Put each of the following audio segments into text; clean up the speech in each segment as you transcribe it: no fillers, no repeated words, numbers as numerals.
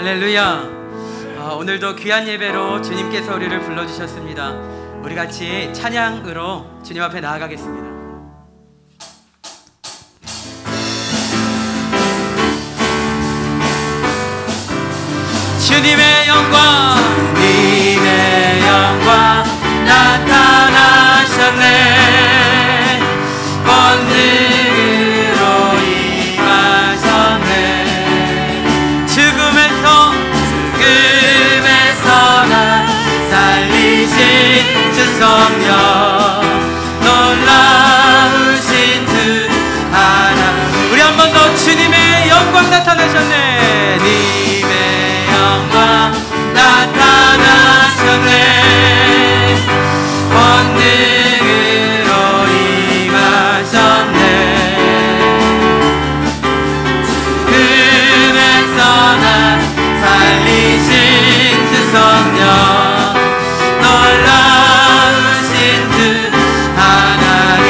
할렐루야. 오늘도 귀한 예배로 주님께서 우리를 불러주셨습니다. 우리 같이 찬양으로 주님 앞에 나아가겠습니다. 주님의 영광, 주님의 영광 나타나셨네. 권능으로 임하셨네. 죽음에서 나 살리신 주 성령, 놀라우신 주 하나님. 우리 한 번 더 주님의 영광 나타나셨네. 님의 영광 나타나셨네. 권능으로 임하셨네. 죽음에서 나 살리신 주 성령, 놀라우신 주 하나님.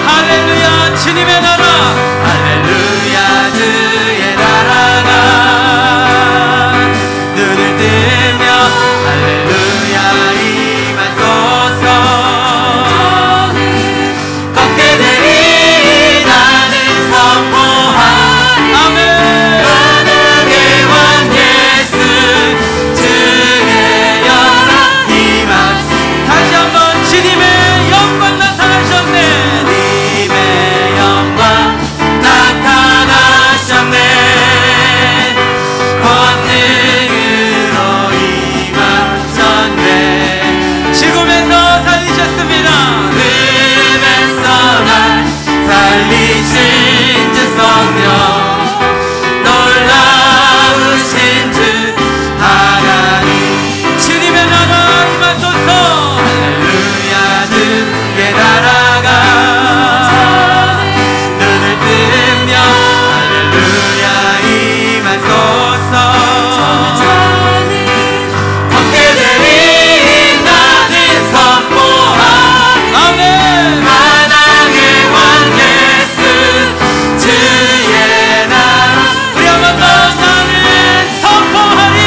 할렐루야. 주님의 나라, 할렐루야. 주의 나라가 눈을 뜨며 할렐루야 임하소서. 걷게 되리 나는 선포하리. 아멘. 만왕의 왕 예수 주의 영광 임하시. 다시 한번 주님의 영광 나타나셨네. 님의 영광 나타나셨네. 권능으로 임하셨네. 죽음에서 살리셨습니다. 죽음에서 날 살리신 주 성령, 놀라우신 주 하나님. 주님의 나라 임하소서. 할렐루야. 주의 나라가 눈을 뜨며 할렐루야 임하소서. 걷게 되리 나는 선포하리. 아멘. 만왕의 왕 예수 주의 나라. 우리 한 번 더. 나는 선포하리.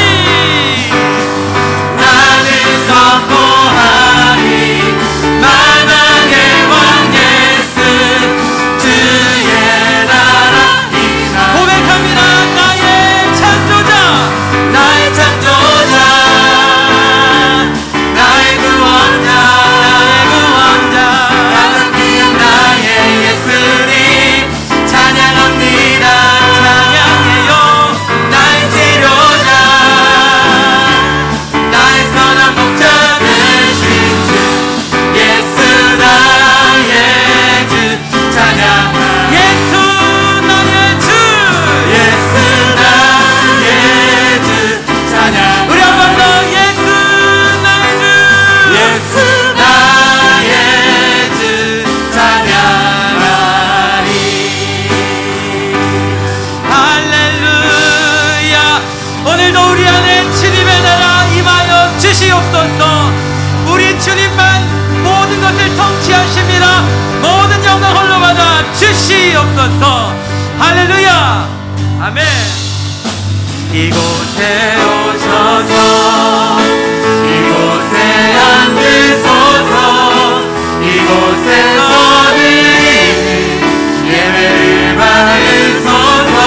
나는 선포하리. 만왕의 왕 예수 주의 나라 임하. 고백합니다. 나의 창조자, 나의 창조자, 나의 구원자, 나의 구원자, 나의 나의 예수님 찬양합니다. 찬양해요. 나의 치료자, 나의 선한 목자 되신 주 예수 나의 주 찬양. 예수 나의 주, 예수 나의 주 찬양. 우리 한 번 더. 예수 나의 주, 예수 나의 주 찬양하리. 할렐루야. 오늘도 우리 안에 주님의 나라 임하여 주시옵소서. 우리 주님만 모든 것을 통치하십니다. 모든 영광 홀로 받아 주시옵소서. 할렐루야. 아멘. 이곳에 오셔서 이곳에 앉으소서. 이곳에서 드리는 예배를 받으소서.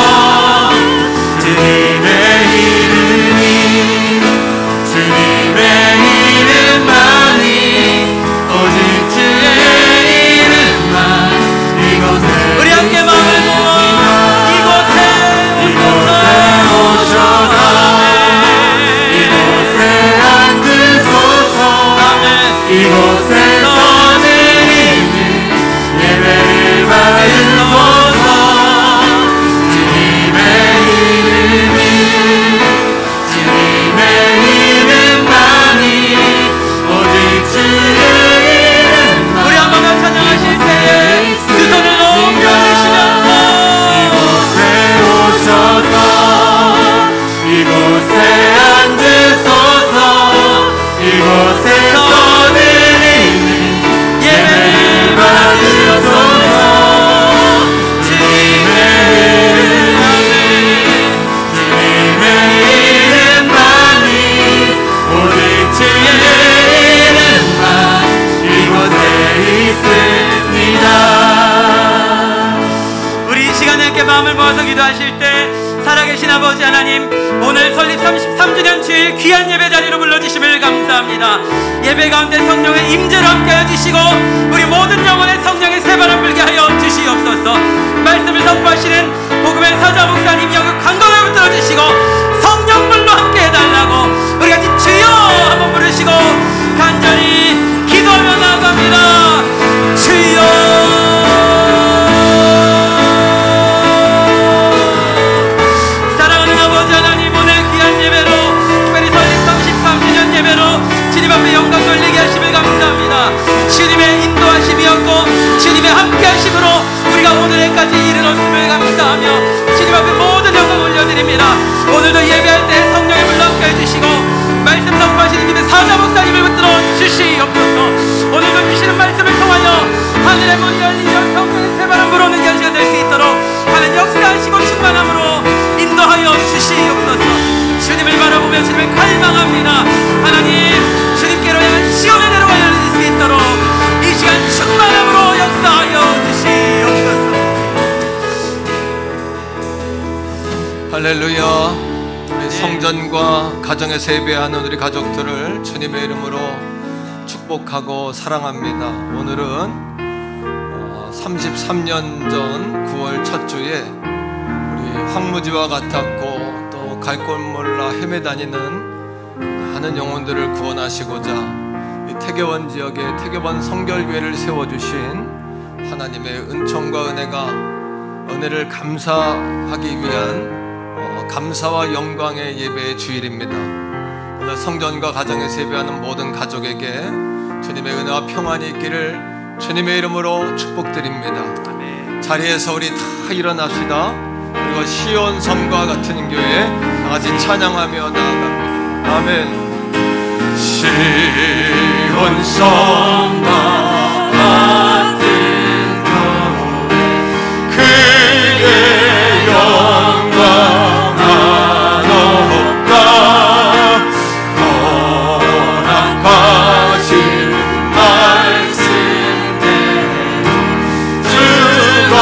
주님의 이름이, 주님의 이름만이, 오직 주의 이름만 이곳에. 우리 함께 마음을 모아 이곳에 오셔서 이곳에 앉으소서. 이곳에서 드리는 예배를 받으소서. 주님의 이름이, 주님의 이름만이, 오직 주의 이름만. 우리 한 번만 찬양하실 때에 두 손을 높여 드시면서 이곳에 오셔서 이곳에 앉으소서. 이곳에서 드리는 우리 귀한 예배 자리로 불러주심을 감사합니다. 예배 가운데 성령의 임재로 함께하여 주시고 우리 모든 영혼의 성령의 새바람 불게 하여 주시옵소서. 말씀을 선포하시는 복음의 사자 목사님 영역 강건하게 붙들어 주시고 성령불로 함께 해달라고 우리 같이 주여 한번 부르시고 간절히 기도하며 나아갑니다. 주여. 주님 앞에 영광 돌리게 하심을 감사합니다. 주님의 인도하심이었고 주님의 함께하심으로 우리가 오늘까지 이르렀음을 감사하며 주님 앞에 모든 영광 올려드립니다. 오늘도 예배할 때 성령의 불로 함께해 주시고 말씀 선포하시는 님의 사자 목사님을 붙들어 주시옵소서. 오늘도 주시는 말씀을 통하여 하늘의 문이 열리며 성령의 새바람 불어오는 현시가 될 수 있도록 하나님 역사하시고 충만함으로 인도하여 주시옵소서. 주님을 바라보며 주님을 갈망합니다. 하나님 주님께로 향한 시온의 대로가 열릴 수 있도록 이 시간 충만함으로 역사하여 주시옵소서. 할렐루야. 우리 성전과 가정에서 예배하는 우리 가족들을 주님의 이름으로 축복하고 사랑합니다. 오늘은 33년 전 9월 첫 주에 우리 황무지와 같았고 또 갈 곳 몰라 헤매다니는 많은 영혼들을 구원하시고자 이 태계원 지역에 태계원 성결교회를 세워주신 하나님의 은총과 은혜를 감사하기 위한 감사와 영광의 예배의 주일입니다. 오늘 성전과 가정에서 예배하는 모든 가족에게 주님의 은혜와 평안이 있기를 주님의 이름으로 축복드립니다. 아멘. 자리에서 우리 다 일어납시다. 그리고 시온 성과 같은 교회 다 같이 찬양하며 나아갑니다. 아멘. 시온 성과 같은 교회 그의 영광 한없다. 허락하신 말씀대로 주가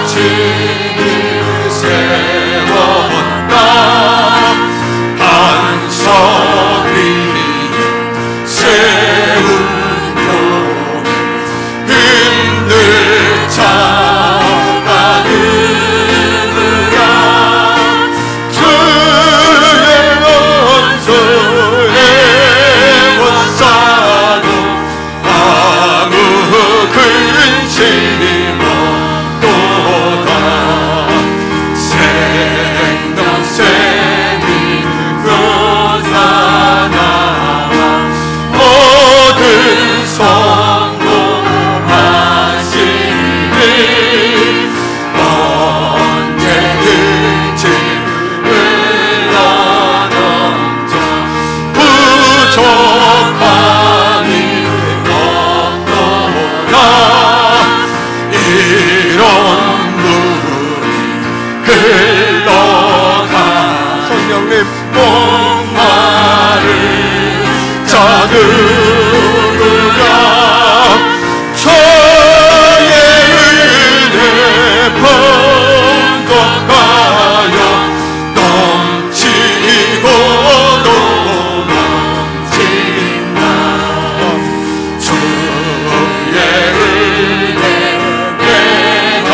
주를 세웠다. 반석 위에 세운 교회 흔들 차가 누구라. 주의 원수의 원사도 아무 근심이 없도다. 생명샘이 솟아나 모든 성공하시니 언제든지 흘러넘쳐 부족함이 없도다. 이런 물이 흘러가 성령님 목마른 자 누구냐. 주의 은혜 번복하여 넘치고 또 넘친다. 주의 은혜 내가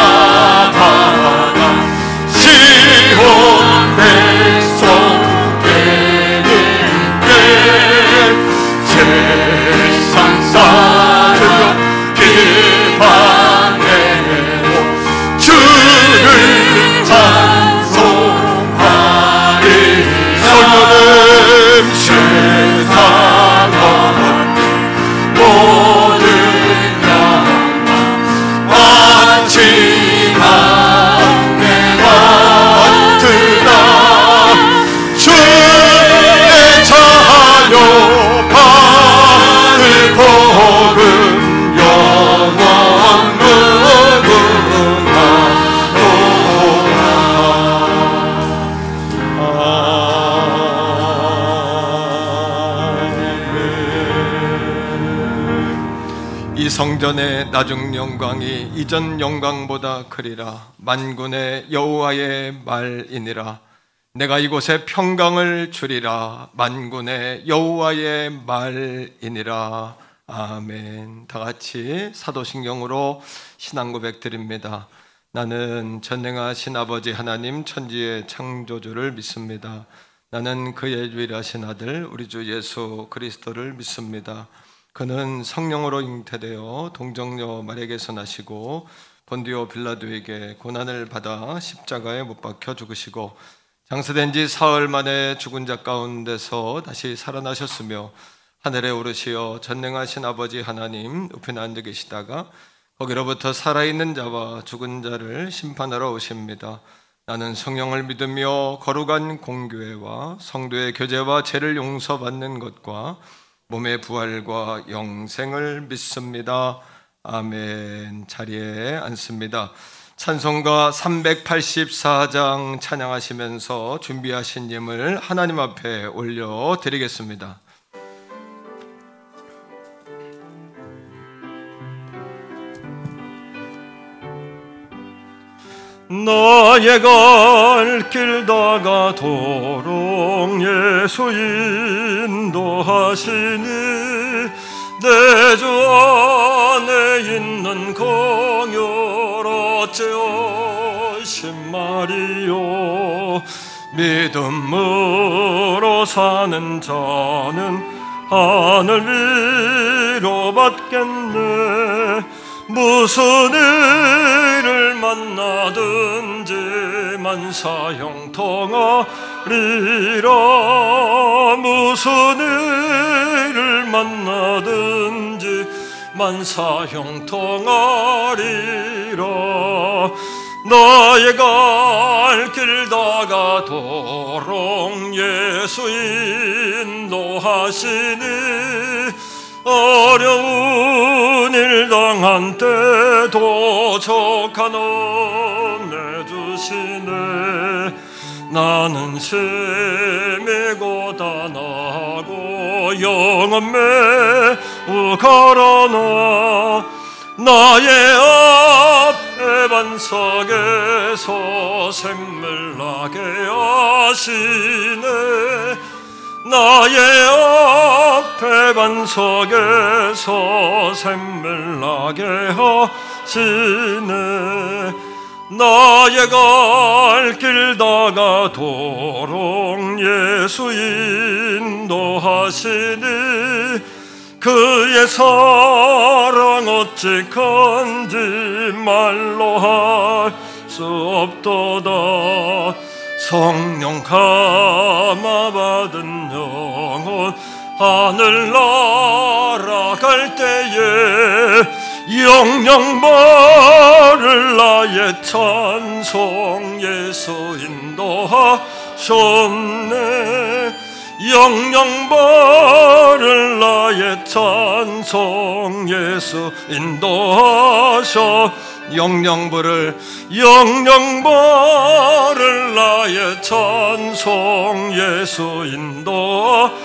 받아 시온 백성 되는데 세상 사주여 비방해도 주를 찬송하리. 성령님 세상 모든 영광 마치나 내가 드나. 주의 자녀 받을 복음 영원 무궁하도다. 이 성전의 나중 영광이 이전 영광보다 크리라. 만군의 여호와의 말이니라. 내가 이곳에 평강을 주리라. 만군의 여호와의 말이니라. 아멘. 다 같이 사도신경으로 신앙 고백 드립니다. 나는 전능하신 아버지 하나님 천지의 창조주를 믿습니다. 나는 그의 유일하신 아들 우리 주 예수 그리스도를 믿습니다. 그는 성령으로 잉태되어 동정녀 마리아에게서 나시고 본디오 빌라도에게 고난을 받아 십자가에 못 박혀 죽으시고 장사된 지 사흘 만에 죽은 자 가운데서 다시 살아나셨으며 하늘에 오르시어 전능하신 아버지 하나님 우편에 앉아 계시다가 거기로부터 살아있는 자와 죽은 자를 심판하러 오십니다. 나는 성령을 믿으며 거룩한 공교회와 성도의 교제와 죄를 용서받는 것과 몸의 부활과 영생을 믿습니다. 아멘. 자리에 앉습니다. 찬송가 384장 찬양하시면서 준비하신 예물 하나님 앞에 올려드리겠습니다. 나의 갈 길 다가도록 예수 인도하시니 내 주 안에 있는 공열 어찌 신말이요. 믿음으로 사는 자는 하늘 위로 받겠네. 무슨 일을 만나든지 만사형통하리라. 무슨 일을 만나든지 만사형통하리라. 나의 갈 길 다가도록 예수 인도하시니 어려운 일 당한 때도 족한 은혜 주시네. 나는 심히 고단하고 영혼 매우 가라나 나의 앞에 반석에서 샘물 나게 하시네. 나의 앞에 반석에서 샘물 나게 하시네. 나의 갈 길 다가도록 예수 인도하시니 그의 사랑 어찌 큰지 말로 할 수 없도다. 성령 감화 받은 영혼 하늘 날아갈 때에 영영 바를 나의 찬송 예수 인도하셨네. 영영 바를 나의 찬송 예수 인도하셨네. 영영부를 나의 찬송 예수 인도하셨네.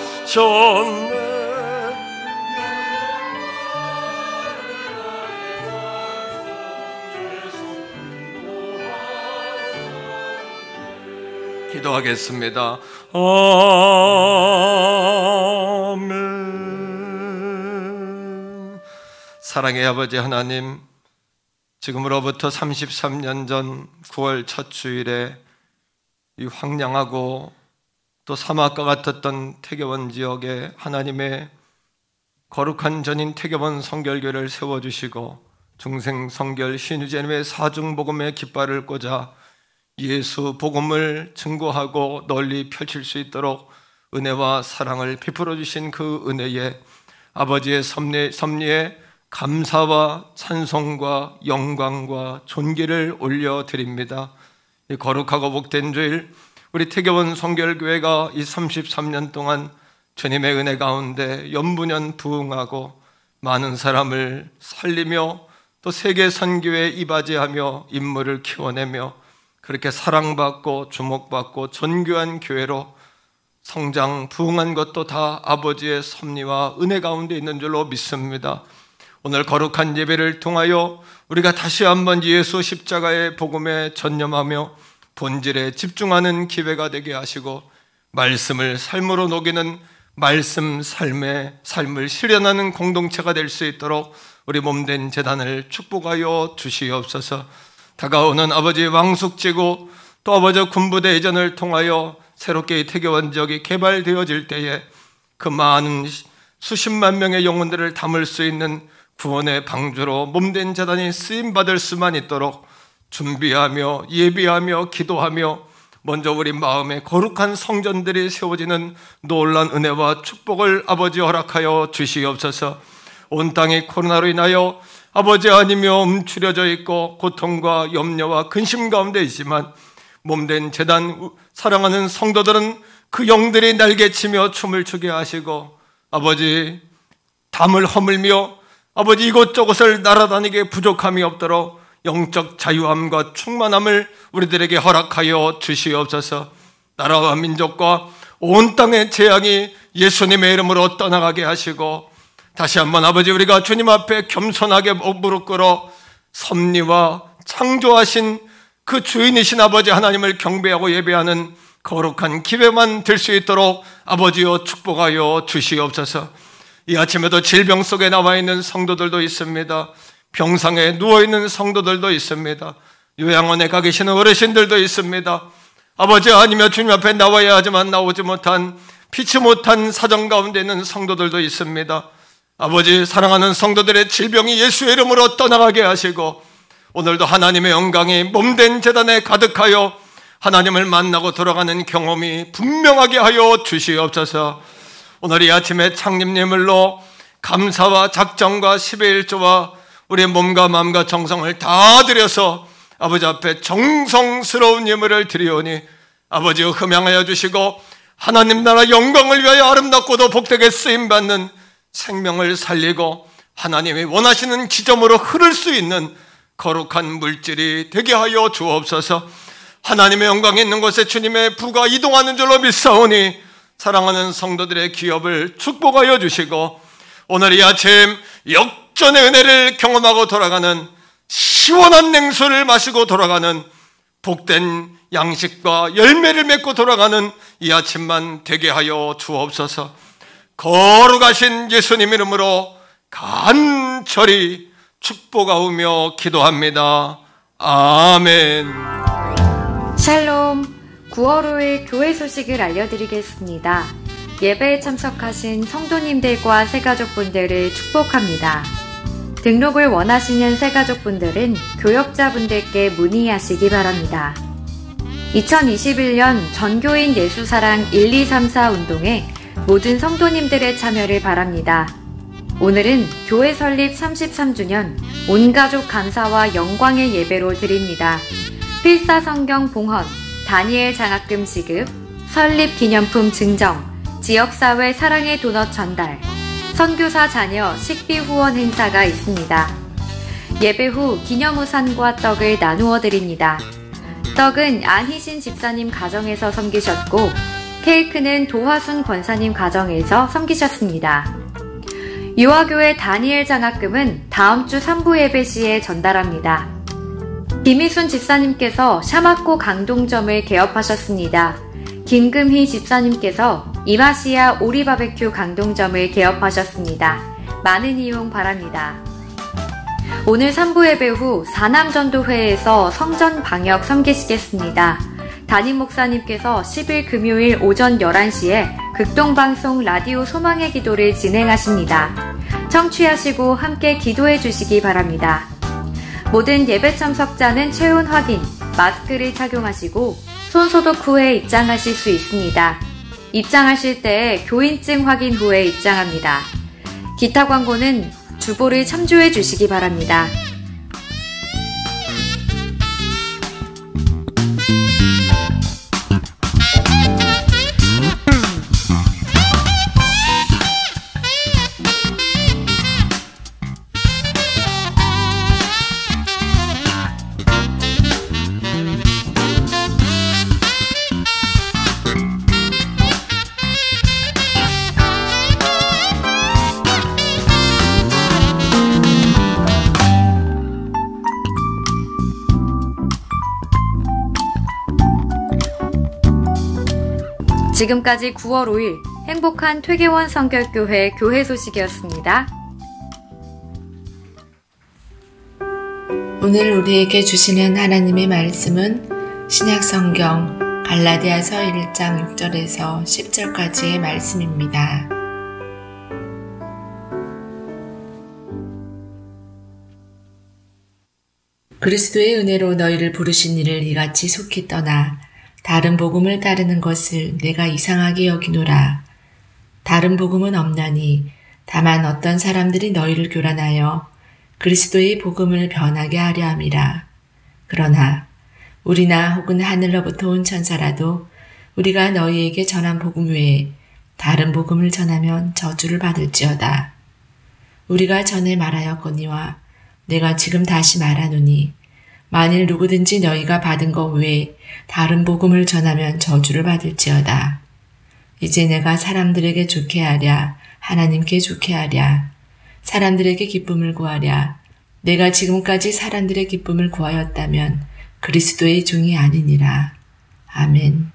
기도하겠습니다. 아멘. 사랑의 아버지 하나님, 지금으로부터 33년 전 9월 첫 주일에 이 황량하고 또 사막과 같았던 태교원 지역에 하나님의 거룩한 전인 태교원 성결교회를 세워주시고 중생 성결 신유제님의 사중복음의 깃발을 꽂아 예수 복음을 증거하고 널리 펼칠 수 있도록 은혜와 사랑을 베풀어 주신 그 은혜에 아버지의 섭리에 감사와 찬송과 영광과 존귀를 올려드립니다. 이 거룩하고 복된 주일 우리 태교원 성결교회가 이 33년 동안 주님의 은혜 가운데 연분연 부응하고 많은 사람을 살리며 또 세계 선교에 이바지하며 인물을 키워내며 그렇게 사랑받고 주목받고 존귀한 교회로 성장 부응한 것도 다 아버지의 섭리와 은혜 가운데 있는 줄로 믿습니다. 오늘 거룩한 예배를 통하여 우리가 다시 한번 예수 십자가의 복음에 전념하며 본질에 집중하는 기회가 되게 하시고 말씀을 삶으로 녹이는 말씀 삶을 실현하는 공동체가 될 수 있도록 우리 몸된 제단을 축복하여 주시옵소서. 다가오는 아버지의 왕숙지구 또 아버지의 군부대 이전을 통하여 새롭게 이 태교원 지역이 개발되어질 때에 그 많은 수십만 명의 영혼들을 담을 수 있는 구원의 방주로 몸된 제단이 쓰임받을 수만 있도록 준비하며 예비하며 기도하며 먼저 우리 마음에 거룩한 성전들이 세워지는 놀라운 은혜와 축복을 아버지 허락하여 주시옵소서. 온 땅이 코로나로 인하여 아버지 아니며 움츠려져 있고 고통과 염려와 근심 가운데 있지만 몸된 제단 사랑하는 성도들은 그 영들이 날개치며 춤을 추게 하시고 아버지 담을 허물며 아버지 이곳저곳을 날아다니게 부족함이 없도록 영적 자유함과 충만함을 우리들에게 허락하여 주시옵소서. 나라와 민족과 온 땅의 재앙이 예수님의 이름으로 떠나가게 하시고 다시 한번 아버지 우리가 주님 앞에 겸손하게 무릎 꿇어 섭리와 창조하신 그 주인이신 아버지 하나님을 경배하고 예배하는 거룩한 기회만 될 수 있도록 아버지여 축복하여 주시옵소서. 이 아침에도 질병 속에 나와 있는 성도들도 있습니다. 병상에 누워있는 성도들도 있습니다. 요양원에 가 계시는 어르신들도 있습니다. 아버지 아니며 주님 앞에 나와야 하지만 나오지 못한 피치 못한 사정 가운데 있는 성도들도 있습니다. 아버지 사랑하는 성도들의 질병이 예수의 이름으로 떠나가게 하시고 오늘도 하나님의 영광이 몸된 제단에 가득하여 하나님을 만나고 돌아가는 경험이 분명하게 하여 주시옵소서. 오늘 이 아침에 창립예물로 감사와 작정과 10의 1조와 우리의 몸과 마음과 정성을 다 들여서 아버지 앞에 정성스러운 예물을 드리오니 아버지여 흠양하여 주시고 하나님 나라 영광을 위하여 아름답고도 복되게 쓰임받는 생명을 살리고 하나님이 원하시는 지점으로 흐를 수 있는 거룩한 물질이 되게 하여 주옵소서. 하나님의 영광이 있는 곳에 주님의 부가 이동하는 줄로 믿사오니 사랑하는 성도들의 기업을 축복하여 주시고 오늘 이 아침 역전의 은혜를 경험하고 돌아가는 시원한 냉수를 마시고 돌아가는 복된 양식과 열매를 맺고 돌아가는 이 아침만 되게 하여 주옵소서. 거룩하신 예수님 이름으로 간절히 축복하오며 기도합니다. 아멘. 샬롬. 9월 5일 교회 소식을 알려드리겠습니다. 예배에 참석하신 성도님들과 새가족분들을 축복합니다. 등록을 원하시는 새가족분들은 교역자분들께 문의하시기 바랍니다. 2021년 전교인 예수사랑 1234 운동에 모든 성도님들의 참여를 바랍니다. 오늘은 교회 설립 33주년 온가족 감사와 영광의 예배로 드립니다. 필사성경 봉헌, 다니엘 장학금 지급, 설립 기념품 증정, 지역사회 사랑의 도넛 전달, 선교사 자녀 식비 후원 행사가 있습니다. 예배 후 기념우산과 떡을 나누어 드립니다. 떡은 안희신 집사님 가정에서 섬기셨고 케이크는 도화순 권사님 가정에서 섬기셨습니다. 유아교회 다니엘 장학금은 다음 주 3부 예배 시에 전달합니다. 김희순 집사님께서 샤마코 강동점을 개업하셨습니다. 김금희 집사님께서 이마시아 오리바베큐 강동점을 개업하셨습니다. 많은 이용 바랍니다. 오늘 3부 예배 후 사남전도회에서 성전 방역 섬기시겠습니다. 담임 목사님께서 10일 금요일 오전 11시에 극동방송 라디오 소망의 기도를 진행하십니다. 청취하시고 함께 기도해 주시기 바랍니다. 모든 예배 참석자는 체온 확인, 마스크를 착용하시고 손소독 후에 입장하실 수 있습니다. 입장하실 때 교인증 확인 후에 입장합니다. 기타 광고는 주보를 참조해 주시기 바랍니다. 지금까지 9월 5일 행복한 퇴계원 성결교회 교회 소식이었습니다. 오늘 우리에게 주시는 하나님의 말씀은 신약성경 갈라디아서 1장 6절에서 10절까지의 말씀입니다. 그리스도의 은혜로 너희를 부르신 이를 이같이 속히 떠나 다른 복음을 따르는 것을 내가 이상하게 여기노라. 다른 복음은 없나니 다만 어떤 사람들이 너희를 교란하여 그리스도의 복음을 변하게 하려 함이라. 그러나 우리나 혹은 하늘로부터 온 천사라도 우리가 너희에게 전한 복음 외에 다른 복음을 전하면 저주를 받을지어다. 우리가 전에 말하였거니와 내가 지금 다시 말하노니 만일 누구든지 너희가 받은 것 외에 다른 복음을 전하면 저주를 받을지어다. 이제 내가 사람들에게 좋게 하랴, 하나님께 좋게 하랴, 사람들에게 기쁨을 구하랴. 내가 지금까지 사람들의 기쁨을 구하였다면 그리스도의 종이 아니니라. 아멘.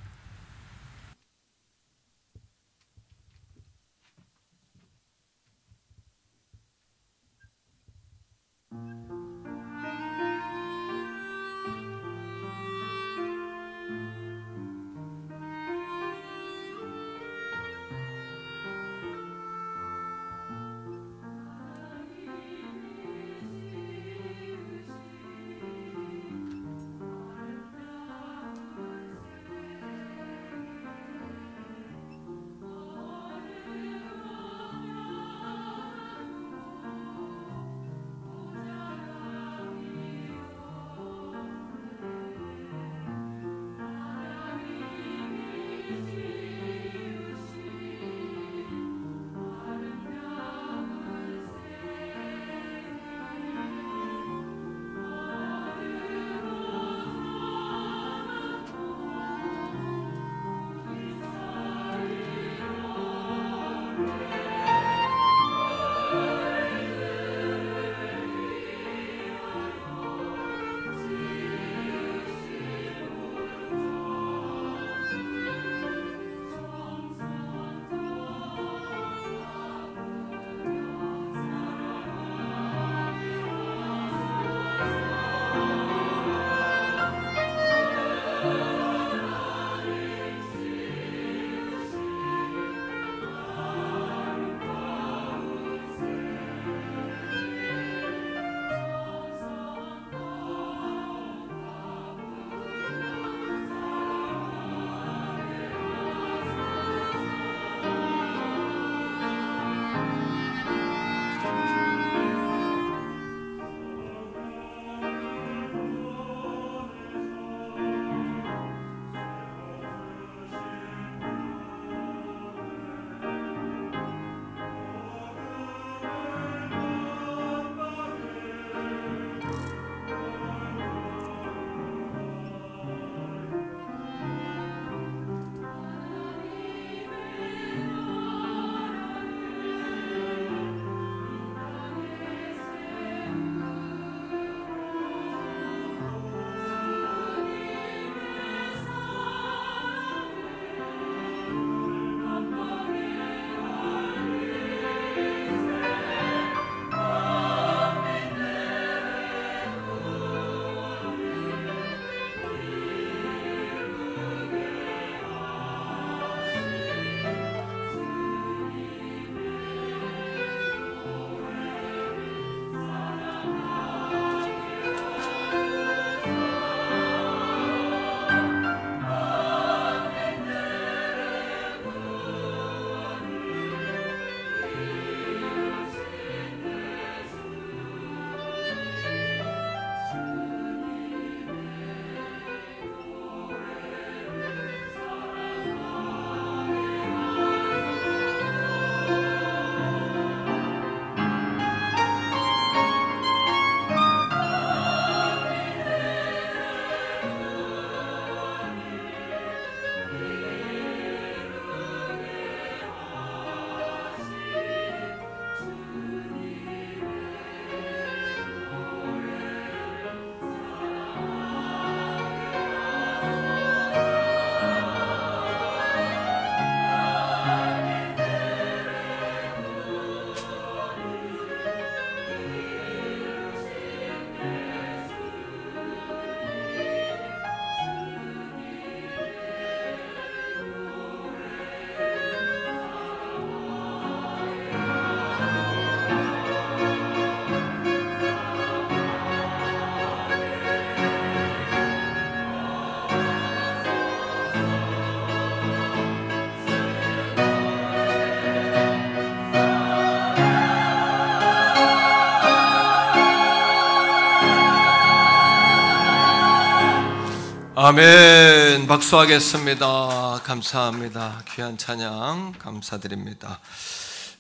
아멘. 박수하겠습니다. 감사합니다. 귀한 찬양 감사드립니다.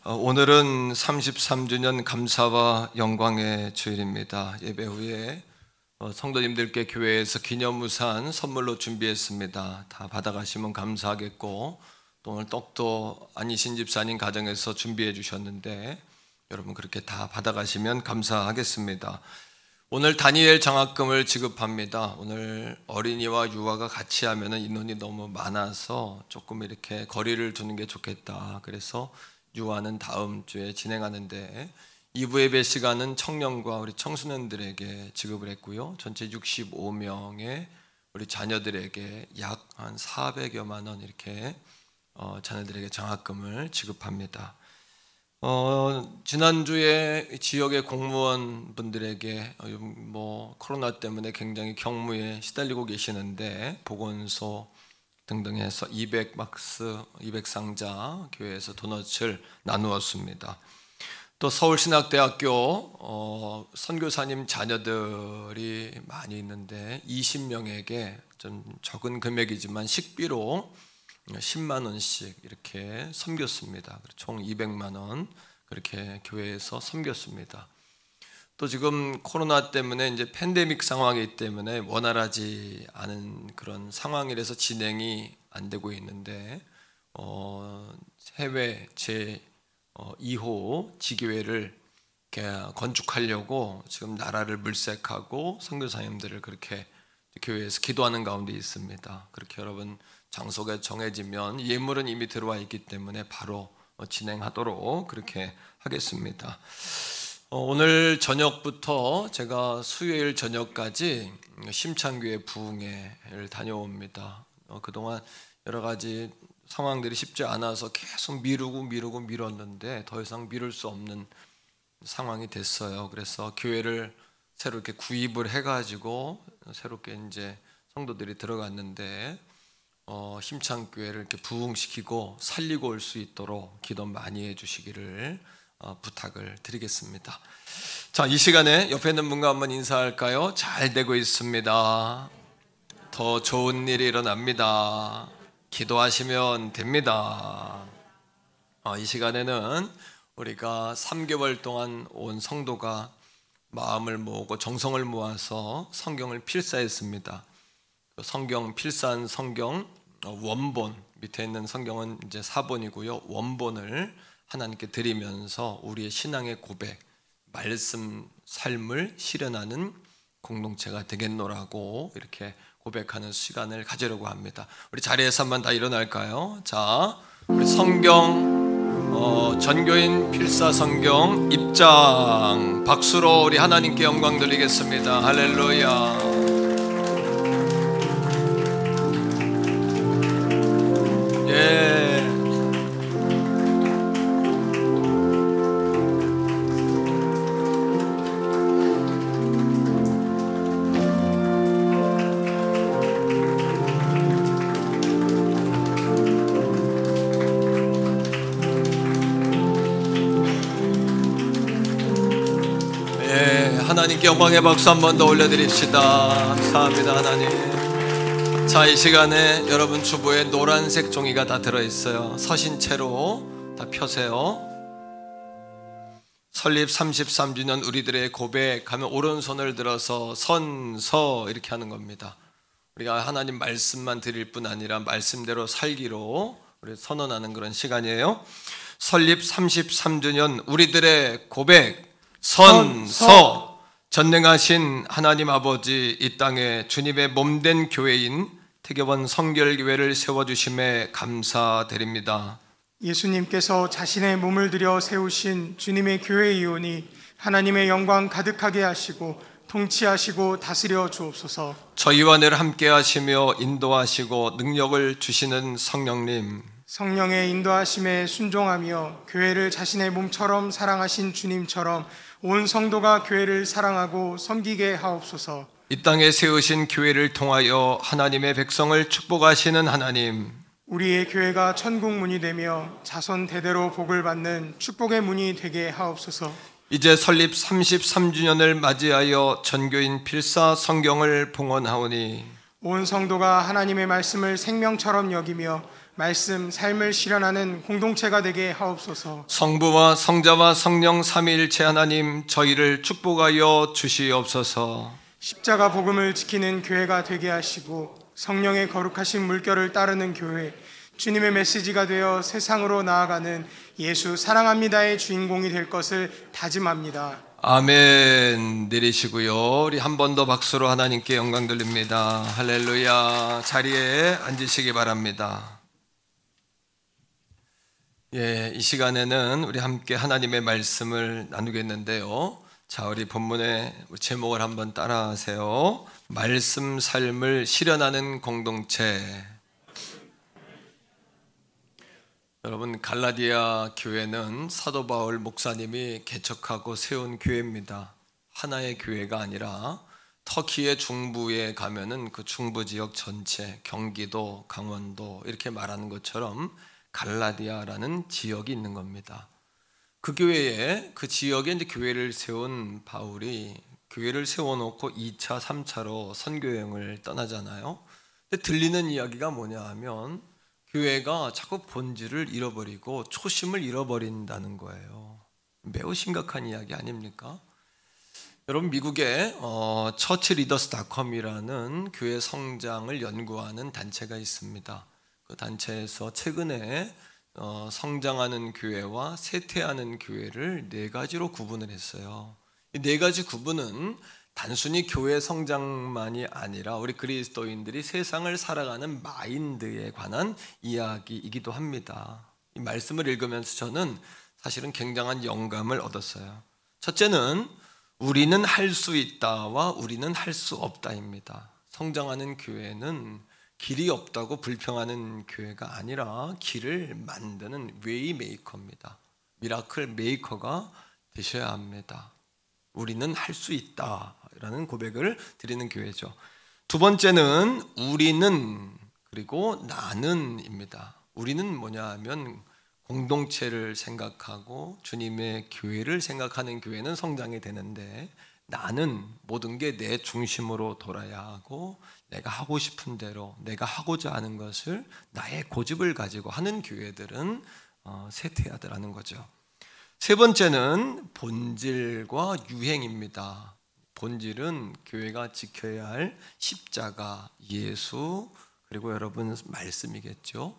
오늘은 33주년 감사와 영광의 주일입니다. 예배 후에 성도님들께 교회에서 기념우산 선물로 준비했습니다. 다 받아가시면 감사하겠고, 또 오늘 떡도 아니신 집사님 가정에서 준비해 주셨는데 여러분 그렇게 다 받아가시면 감사하겠습니다. 오늘 다니엘 장학금을 지급합니다. 오늘 어린이와 유아가 같이 하면 인원이 너무 많아서 조금 이렇게 거리를 두는 게 좋겠다. 그래서 유아는 다음 주에 진행하는데 2부 예배 시간은 청년과 우리 청소년들에게 지급을 했고요. 전체 65명의 우리 자녀들에게 약 한 400여만 원 이렇게 자녀들에게 장학금을 지급합니다. 지난주에 지역의 공무원분들에게 코로나 때문에 굉장히 경무에 시달리고 계시는데 보건소 등등 해서 200박스, 200상자 교회에서 도넛을 나누었습니다. 또 서울신학대학교 선교사님 자녀들이 많이 있는데 20명에게 좀 적은 금액이지만 식비로 10만 원씩 이렇게 섬겼습니다. 총 200만 원 그렇게 교회에서 섬겼습니다. 또 지금 코로나 때문에 이제 팬데믹 상황이기 때문에 원활하지 않은 그런 상황이라서 진행이 안 되고 있는데 해외 제2호 지교회를 건축하려고 지금 나라를 물색하고 선교사님들을 그렇게 교회에서 기도하는 가운데 있습니다. 그렇게 여러분 장소가 정해지면 예물은 이미 들어와 있기 때문에 바로 진행하도록 그렇게 하겠습니다. 오늘 저녁부터 제가 수요일 저녁까지 심창교회 부흥회를 다녀옵니다. 그동안 여러 가지 상황들이 쉽지 않아서 계속 미뤘는데 더 이상 미룰 수 없는 상황이 됐어요. 그래서 교회를 새로 이렇게 구입을 해가지고 새롭게 이제 성도들이 들어갔는데 힘창교회를 이렇게 부흥시키고 살리고 올 수 있도록 기도 많이 해주시기를 부탁을 드리겠습니다. 자, 이 시간에 옆에 있는 분과 한번 인사할까요? 잘 되고 있습니다. 더 좋은 일이 일어납니다. 기도하시면 됩니다. 이 시간에는 우리가 3개월 동안 온 성도가 마음을 모으고 정성을 모아서 성경을 필사했습니다. 성경 필사한 성경 원본 밑에 있는 성경은 이제 사본이고요. 원본을 하나님께 드리면서 우리의 신앙의 고백, 말씀, 삶을 실현하는 공동체가 되겠노라고 이렇게 고백하는 시간을 가지려고 합니다. 우리 자리에서 한번 다 일어날까요? 자, 우리 성경 전교인 필사 성경 입장 박수로 우리 하나님께 영광 드리겠습니다. 할렐루야. 예. 하나님께 영광의 박수 한 번 더 올려드립시다. 감사합니다 하나님. 자, 이 시간에 여러분 주보에 노란색 종이가 다 들어있어요. 서신 채로 다 펴세요. 설립 33주년 우리들의 고백하면 오른손을 들어서 선서 이렇게 하는 겁니다. 우리가 하나님 말씀만 드릴 뿐 아니라 말씀대로 살기로 우리 선언하는 그런 시간이에요. 설립 33주년 우리들의 고백 선서. 전능하신 하나님 아버지, 이 땅에 주님의 몸된 교회인 태교원 성결교회를 세워주심에 감사드립니다. 예수님께서 자신의 몸을 들여 세우신 주님의 교회 이온이 하나님의 영광 가득하게 하시고 통치하시고 다스려 주옵소서. 저희와 늘 함께 하시며 인도하시고 능력을 주시는 성령님, 성령의 인도하심에 순종하며 교회를 자신의 몸처럼 사랑하신 주님처럼 온 성도가 교회를 사랑하고 섬기게 하옵소서. 이 땅에 세우신 교회를 통하여 하나님의 백성을 축복하시는 하나님, 우리의 교회가 천국 문이 되며 자손 대대로 복을 받는 축복의 문이 되게 하옵소서. 이제 설립 33주년을 맞이하여 전교인 필사 성경을 봉헌하오니 온 성도가 하나님의 말씀을 생명처럼 여기며 말씀, 삶을 실현하는 공동체가 되게 하옵소서. 성부와 성자와 성령 삼위일체 하나님, 저희를 축복하여 주시옵소서. 십자가 복음을 지키는 교회가 되게 하시고 성령의 거룩하신 물결을 따르는 교회, 주님의 메시지가 되어 세상으로 나아가는 예수 사랑합니다의 주인공이 될 것을 다짐합니다. 아멘. 내리시고요. 우리 한 번 더 박수로 하나님께 영광 돌립니다. 할렐루야. 자리에 앉으시기 바랍니다. 이 시간에는 우리 함께 하나님의 말씀을 나누겠는데요. 자, 우리 본문의 제목을 한번 따라하세요. 말씀 삶을 실현하는 공동체. 여러분, 갈라디아 교회는 사도 바울 목사님이 개척하고 세운 교회입니다. 하나의 교회가 아니라 터키의 중부에 가면은 그 중부 지역 전체, 경기도, 강원도 이렇게 말하는 것처럼 갈라디아라는 지역이 있는 겁니다. 그 교회에, 그 지역에 이제 교회를 세운 바울이 교회를 세워놓고 2차, 3차로 선교여행을 떠나잖아요. 근데 들리는 이야기가 뭐냐 하면 교회가 자꾸 본질을 잃어버리고 초심을 잃어버린다는 거예요. 매우 심각한 이야기 아닙니까? 여러분, 미국에 churchleaders.com이라는 교회 성장을 연구하는 단체가 있습니다. 그 단체에서 최근에 성장하는 교회와 쇠퇴하는 교회를 4가지로 구분을 했어요. 이 4가지 구분은 단순히 교회 성장만이 아니라 우리 그리스도인들이 세상을 살아가는 마인드에 관한 이야기이기도 합니다. 이 말씀을 읽으면서 저는 사실은 굉장한 영감을 얻었어요. 첫째는 우리는 할 수 있다와 우리는 할 수 없다입니다. 성장하는 교회는 길이 없다고 불평하는 교회가 아니라 길을 만드는 웨이 메이커입니다. 미라클 메이커가 되셔야 합니다. 우리는 할 수 있다라는 고백을 드리는 교회죠. 두 번째는 우리는 그리고 나는입니다. 우리는 뭐냐 하면 공동체를 생각하고 주님의 교회를 생각하는 교회는 성장이 되는데, 나는 모든 게 내 중심으로 돌아야 하고 내가 하고 싶은 대로 내가 하고자 하는 것을 나의 고집을 가지고 하는 교회들은 쇠퇴하더라는 거죠. 세 번째는 본질과 유행입니다. 본질은 교회가 지켜야 할 십자가, 예수, 그리고 여러분 말씀이겠죠.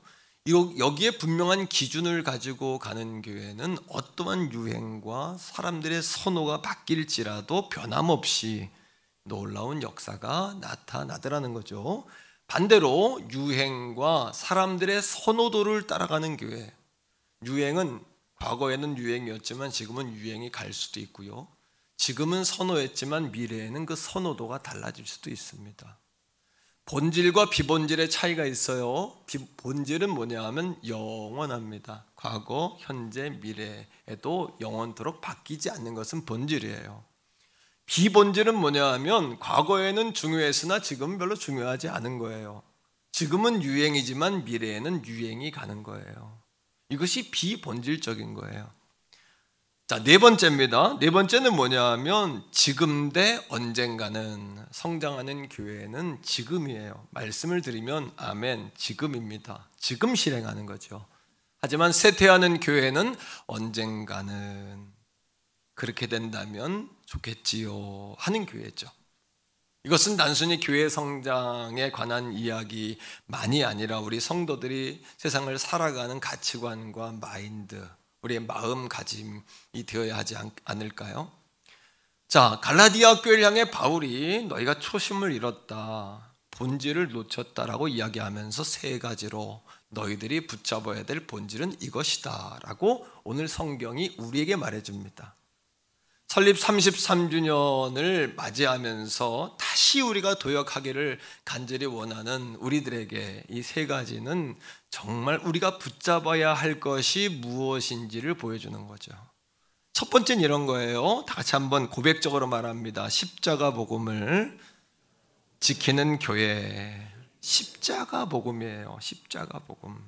여기에 분명한 기준을 가지고 가는 교회는 어떠한 유행과 사람들의 선호가 바뀔지라도 변함없이 놀라운 역사가 나타나더라는 거죠. 반대로 유행과 사람들의 선호도를 따라가는 교회, 유행은 과거에는 유행이었지만 지금은 유행이 갈 수도 있고요. 지금은 선호했지만 미래에는 그 선호도가 달라질 수도 있습니다. 본질과 비본질의 차이가 있어요. 본질은 뭐냐 하면 영원합니다. 과거, 현재, 미래에도 영원토록 바뀌지 않는 것은 본질이에요. 비본질은 뭐냐 하면 과거에는 중요했으나 지금은 별로 중요하지 않은 거예요. 지금은 유행이지만 미래에는 유행이 가는 거예요. 이것이 비본질적인 거예요. 자, 네 번째입니다. 네 번째는 뭐냐 하면 지금 대 언젠가는. 성장하는 교회는 지금이에요. 말씀을 드리면 아멘, 지금입니다. 지금 실행하는 거죠. 하지만 쇠퇴하는 교회는 언젠가는 그렇게 된다면 좋겠지요 하는 교회죠. 이것은 단순히 교회 성장에 관한 이야기만이 아니라 우리 성도들이 세상을 살아가는 가치관과 마인드, 우리의 마음가짐이 되어야 하지 않을까요? 자, 갈라디아 교회를 향해 바울이 너희가 초심을 잃었다, 본질을 놓쳤다라고 이야기하면서 3가지로 너희들이 붙잡아야 될 본질은 이것이다 라고 오늘 성경이 우리에게 말해줍니다. 설립 33주년을 맞이하면서 다시 우리가 도역하기를 간절히 원하는 우리들에게 이 3가지는 정말 우리가 붙잡아야 할 것이 무엇인지를 보여주는 거죠. 첫 번째는 이런 거예요. 다 같이 한번 고백적으로 말합니다. 십자가 복음을 지키는 교회. 십자가 복음이에요. 십자가 복음.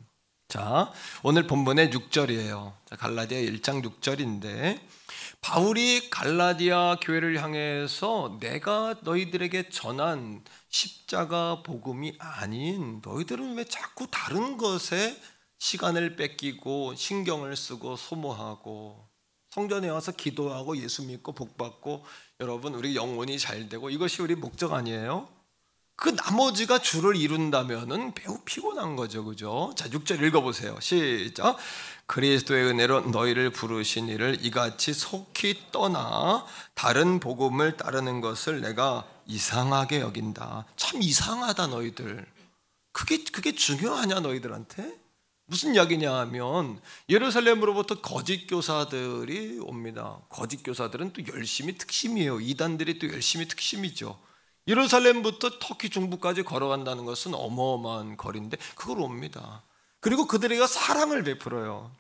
자, 오늘 본문의 6절이에요. 갈라디아 1장 6절인데 바울이 갈라디아 교회를 향해서 내가 너희들에게 전한 십자가 복음이 아닌 너희들은 왜 자꾸 다른 것에 시간을 뺏기고 신경을 쓰고 소모하고 성전에 와서 기도하고 예수 믿고 복받고 여러분 우리 영혼이 잘 되고 이것이 우리 목적 아니에요? 그 나머지가 주를 이룬다면은 매우 피곤한 거죠, 그죠? 자, 6절 읽어보세요. 시작. 그리스도의 은혜로 너희를 부르신 이를 이같이 속히 떠나 다른 복음을 따르는 것을 내가 이상하게 여긴다. 참 이상하다 너희들. 그게 중요하냐 너희들한테? 무슨 이야기냐 하면 예루살렘으로부터 거짓 교사들이 옵니다. 거짓 교사들은 또 열심히 특심이에요. 이단들이 또 열심히 특심이죠. 예루살렘부터 터키 중부까지 걸어간다는 것은 어마어마한 거리인데 그걸 옵니다. 그리고 그들에게 사랑을 베풀어요.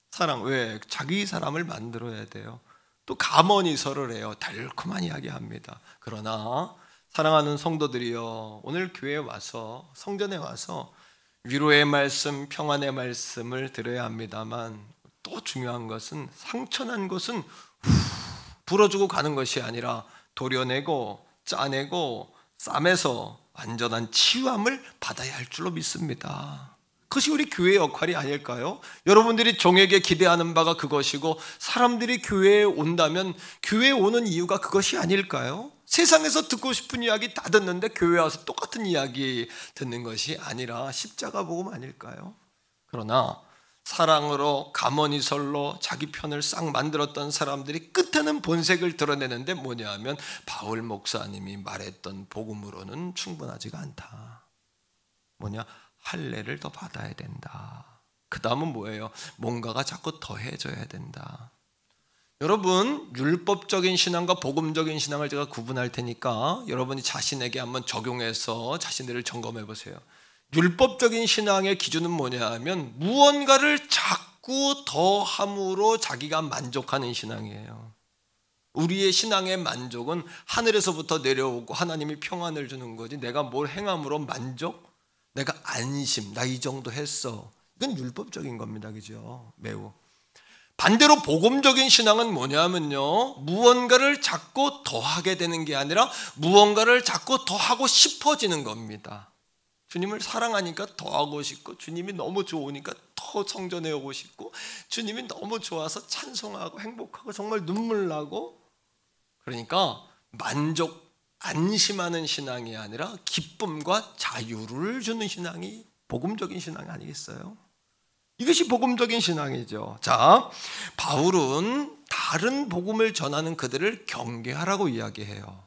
사랑, 왜? 자기 사람을 만들어야 돼요. 또 감언이설을 해요. 달콤한 이야기합니다. 그러나 사랑하는 성도들이여, 오늘 교회에 와서 성전에 와서 위로의 말씀, 평안의 말씀을 들어야 합니다만 또 중요한 것은 상처난 것은 불어주고 가는 것이 아니라 도려내고 짜내고 싸매서 완전한 치유함을 받아야 할 줄로 믿습니다. 그것이 우리 교회의 역할이 아닐까요? 여러분들이 종에게 기대하는 바가 그것이고 사람들이 교회에 온다면 교회에 오는 이유가 그것이 아닐까요? 세상에서 듣고 싶은 이야기 다 듣는데 교회에 와서 똑같은 이야기 듣는 것이 아니라 십자가 복음 아닐까요? 그러나 사랑으로 감언이설로 자기 편을 싹 만들었던 사람들이 끝에는 본색을 드러내는데 뭐냐 하면 바울 목사님이 말했던 복음으로는 충분하지가 않다. 뭐냐? 할례를 더 받아야 된다. 그 다음은 뭐예요? 뭔가가 자꾸 더해져야 된다. 여러분, 율법적인 신앙과 복음적인 신앙을 제가 구분할 테니까 여러분이 자신에게 한번 적용해서 자신들을 점검해 보세요. 율법적인 신앙의 기준은 뭐냐 하면 무언가를 자꾸 더함으로 자기가 만족하는 신앙이에요. 우리의 신앙의 만족은 하늘에서부터 내려오고 하나님이 평안을 주는 거지 내가 뭘 행함으로 만족? 내가 안심, 나 이 정도 했어. 이건 율법적인 겁니다. 그죠? 매우. 반대로 복음적인 신앙은 뭐냐면요, 무언가를 자꾸 더하게 되는 게 아니라 무언가를 자꾸 더하고 싶어지는 겁니다. 주님을 사랑하니까 더하고 싶고, 주님이 너무 좋으니까 더 성전에 오고 싶고, 주님이 너무 좋아서 찬송하고 행복하고 정말 눈물 나고, 그러니까 만족, 안심하는 신앙이 아니라 기쁨과 자유를 주는 신앙이 복음적인 신앙이 아니겠어요? 이것이 복음적인 신앙이죠. 자, 바울은 다른 복음을 전하는 그들을 경계하라고 이야기해요.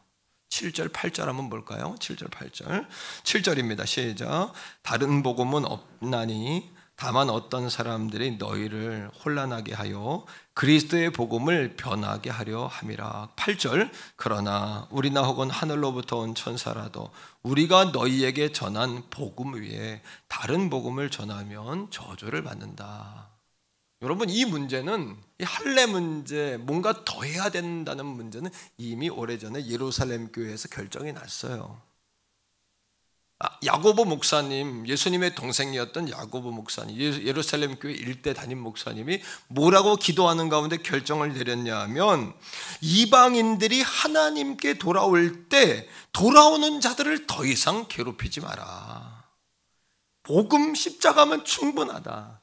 7절, 8절 한번 볼까요? 7절, 8절. 7절입니다. 시작. 다른 복음은 없나니 다만 어떤 사람들이 너희를 혼란하게 하여 그리스도의 복음을 변하게 하려 함이라. 8절. 그러나 우리나 혹은 하늘로부터 온 천사라도 우리가 너희에게 전한 복음 위에 다른 복음을 전하면 저주를 받는다. 여러분, 이 문제는, 이 할례 문제, 뭔가 더 해야 된다는 문제는 이미 오래전에 예루살렘 교회에서 결정이 났어요. 야고보 목사님, 예수님의 동생이었던 야고보 목사님, 예루살렘 교회 일대 담임 목사님이 뭐라고 기도하는 가운데 결정을 내렸냐 하면, 이방인들이 하나님께 돌아올 때 돌아오는 자들을 더 이상 괴롭히지 마라. 복음 십자가면 충분하다.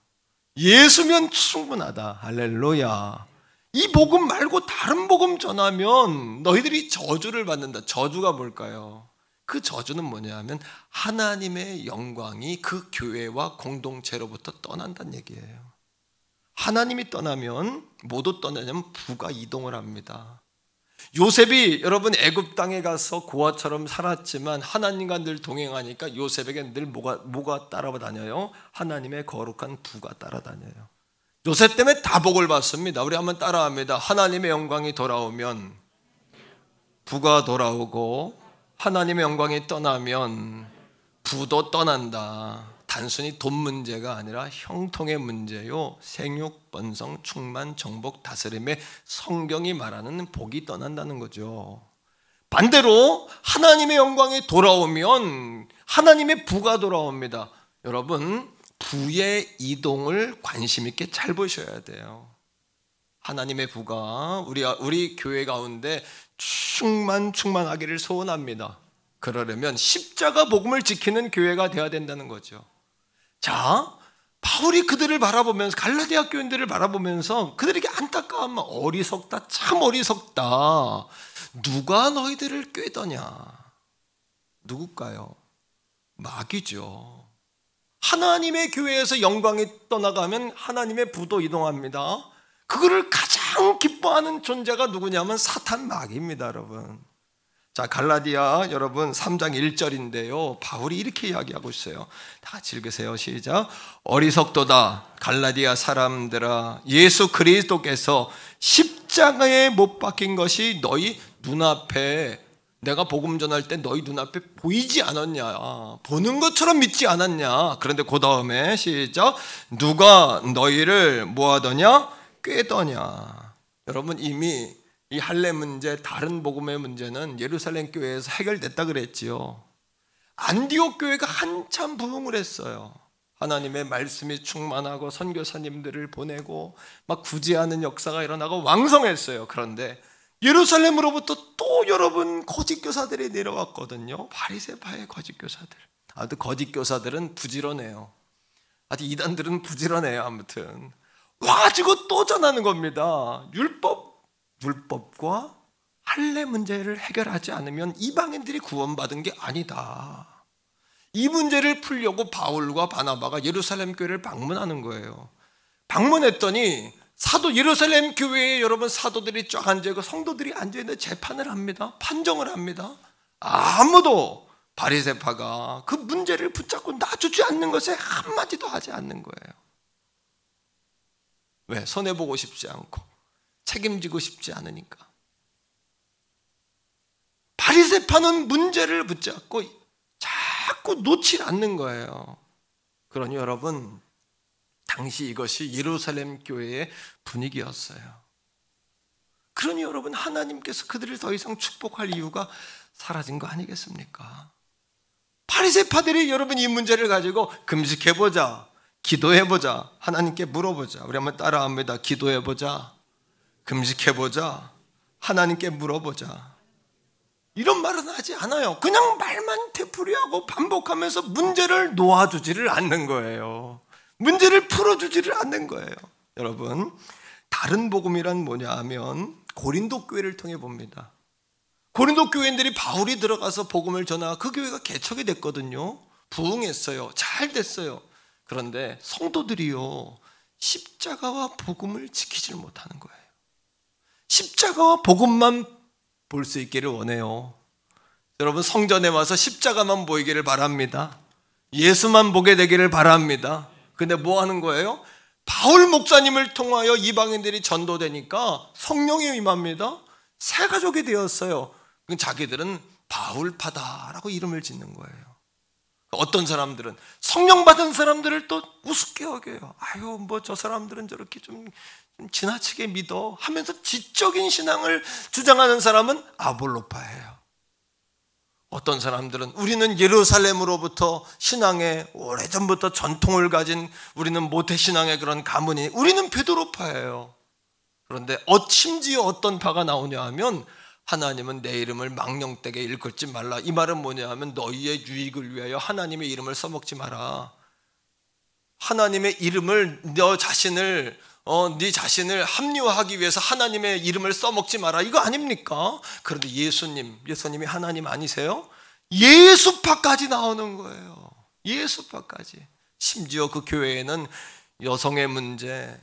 예수면 충분하다. 할렐루야. 이 복음 말고 다른 복음 전하면 너희들이 저주를 받는다. 저주가 뭘까요? 그 저주는 뭐냐 하면 하나님의 영광이 그 교회와 공동체로부터 떠난다는 얘기예요. 하나님이 떠나면 모두 떠나냐면 부가 이동을 합니다. 요셉이 여러분 애굽 땅에 가서 고아처럼 살았지만 하나님과 늘 동행하니까 요셉에게 늘 뭐가 따라다녀요? 하나님의 거룩한 부가 따라다녀요. 요셉 때문에 다 복을 받습니다. 우리 한번 따라합니다. 하나님의 영광이 돌아오면 부가 돌아오고, 하나님의 영광이 떠나면 부도 떠난다. 단순히 돈 문제가 아니라 형통의 문제요, 생육, 번성, 충만, 정복, 다스림의 성경이 말하는 복이 떠난다는 거죠. 반대로 하나님의 영광이 돌아오면 하나님의 부가 돌아옵니다. 여러분, 부의 이동을 관심 있게 잘 보셔야 돼요. 하나님의 부가 우리 교회 가운데 충만하기를 소원합니다. 그러려면 십자가 복음을 지키는 교회가 되어야 된다는 거죠. 자, 바울이 그들을 바라보면서, 갈라디아 교인들을 바라보면서 그들에게 안타까우면 어리석다, 참 어리석다. 누가 너희들을 꾀더냐? 누굴까요? 마귀죠. 하나님의 교회에서 영광이 떠나가면 하나님의 부도 이동합니다. 그거를 가장 기뻐하는 존재가 누구냐면 사탄, 마귀입니다, 여러분. 자, 갈라디아 여러분 3장 1절인데요. 바울이 이렇게 이야기하고 있어요. 다 같이 읽으세요. 시작. 어리석도다 갈라디아 사람들아, 예수 그리스도께서 십자가에 못 박힌 것이 너희 눈앞에, 내가 복음 전할 때 너희 눈앞에 보이지 않았냐? 보는 것처럼 믿지 않았냐? 그런데 그 다음에 시작. 누가 너희를 뭐하더냐? 꾀더냐? 여러분, 이미 이 할례 문제, 다른 복음의 문제는 예루살렘 교회에서 해결됐다 그랬지요. 안디옥 교회가 한참 부흥을 했어요. 하나님의 말씀이 충만하고 선교사님들을 보내고 막 구제하는 역사가 일어나고 왕성했어요. 그런데 예루살렘으로부터 또 여러분 거짓 교사들이 내려왔거든요. 바리새파의 거짓 교사들. 아무튼 거짓 교사들은 부지런해요. 아주 이단들은 부지런해요. 아무튼 와가지고 또 전하는 겁니다. 율법과 할례 문제를 해결하지 않으면 이방인들이 구원받은 게 아니다. 이 문제를 풀려고 바울과 바나바가 예루살렘 교회를 방문하는 거예요. 방문했더니 예루살렘 교회에 여러분 사도들이 쫙 앉아있고 성도들이 앉아있는데 재판을 합니다. 판정을 합니다. 아무도 바리새파가 그 문제를 붙잡고 놔주지 않는 것에 한마디도 하지 않는 거예요. 왜? 손해보고 싶지 않고 책임지고 싶지 않으니까. 바리새파는 문제를 붙잡고 자꾸 놓지 않는 거예요. 그러니 여러분, 당시 이것이 예루살렘 교회의 분위기였어요. 그러니 여러분, 하나님께서 그들을 더 이상 축복할 이유가 사라진 거 아니겠습니까? 바리새파들이 여러분 이 문제를 가지고 금식해보자, 기도해보자, 하나님께 물어보자. 우리 한번 따라합니다. 기도해보자, 금식해보자, 하나님께 물어보자. 이런 말은 하지 않아요. 그냥 말만 되풀이하고 반복하면서 문제를 놓아주지를 않는 거예요. 문제를 풀어주지를 않는 거예요. 여러분, 다른 복음이란 뭐냐 하면 고린도 교회를 통해 봅니다. 고린도 교회인들이 바울이 들어가서 복음을 전하, 그 교회가 개척이 됐거든요. 부흥했어요. 잘 됐어요. 그런데 성도들이요, 십자가와 복음을 지키지를 못하는 거예요. 십자가와 복음만 볼 수 있기를 원해요. 여러분, 성전에 와서 십자가만 보이기를 바랍니다. 예수만 보게 되기를 바랍니다. 근데 뭐 하는 거예요? 바울 목사님을 통하여 이방인들이 전도되니까 성령이 임합니다. 새 가족이 되었어요. 자기들은 바울파다라고 이름을 짓는 거예요. 어떤 사람들은 성령 받은 사람들을 또 우습게 여겨요. 아유, 뭐 저 사람들은 저렇게 좀 지나치게 믿어 하면서 지적인 신앙을 주장하는 사람은 아볼로파예요. 어떤 사람들은 우리는 예루살렘으로부터 신앙에 오래전부터 전통을 가진, 우리는 모태신앙의 그런 가문이, 우리는 베드로파예요. 그런데 심지어 어떤 파가 나오냐 하면 하나님은 내 이름을 망령되게 일컫지 말라. 이 말은 뭐냐 하면 너희의 유익을 위하여 하나님의 이름을 써먹지 마라. 하나님의 이름을 네 자신을 합리화하기 위해서 하나님의 이름을 써먹지 마라. 이거 아닙니까? 그런데 예수님이 하나님 아니세요? 예수파까지 나오는 거예요. 예수파까지. 심지어 그 교회에는 여성의 문제,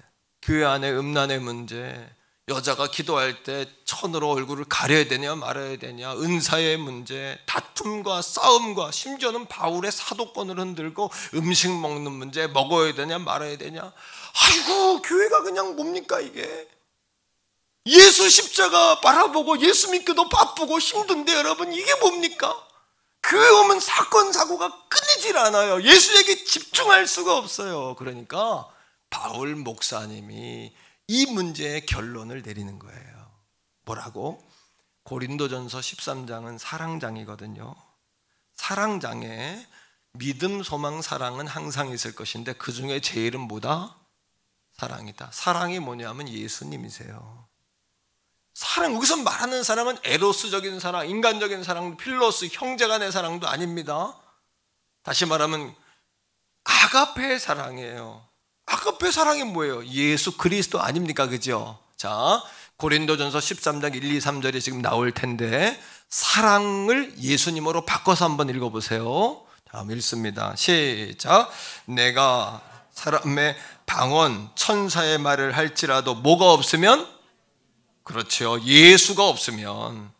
교회 안에 음란의 문제, 여자가 기도할 때 천으로 얼굴을 가려야 되냐 말아야 되냐, 은사의 문제, 다툼과 싸움과, 심지어는 바울의 사도권을 흔들고 음식 먹는 문제, 먹어야 되냐 말아야 되냐. 아이고, 교회가 그냥 뭡니까 이게. 예수 십자가 바라보고 예수 믿기도 바쁘고 힘든데 여러분, 이게 뭡니까? 교회 오면 사건 사고가 끊이질 않아요. 예수에게 집중할 수가 없어요. 그러니까 바울 목사님이 이 문제의 결론을 내리는 거예요. 뭐라고? 고린도전서 13장은 사랑장이거든요. 사랑장에 믿음, 소망, 사랑은 항상 있을 것인데 그 중에 제일은 뭐다? 사랑이다. 사랑이 뭐냐면 예수님이세요. 사랑, 여기서 말하는 사랑은 에로스적인 사랑, 인간적인 사랑, 필로스, 형제간의 사랑도 아닙니다. 다시 말하면 아가페의 사랑이에요. 아가페 사랑이 뭐예요? 예수 그리스도 아닙니까? 그죠? 자, 고린도전서 13장 1, 2, 3절이 지금 나올 텐데 사랑을 예수님으로 바꿔서 한번 읽어보세요. 자, 읽습니다. 시작. 내가 사람의 방언, 천사의 말을 할지라도 뭐가 없으면? 그렇죠. 예수가 없으면.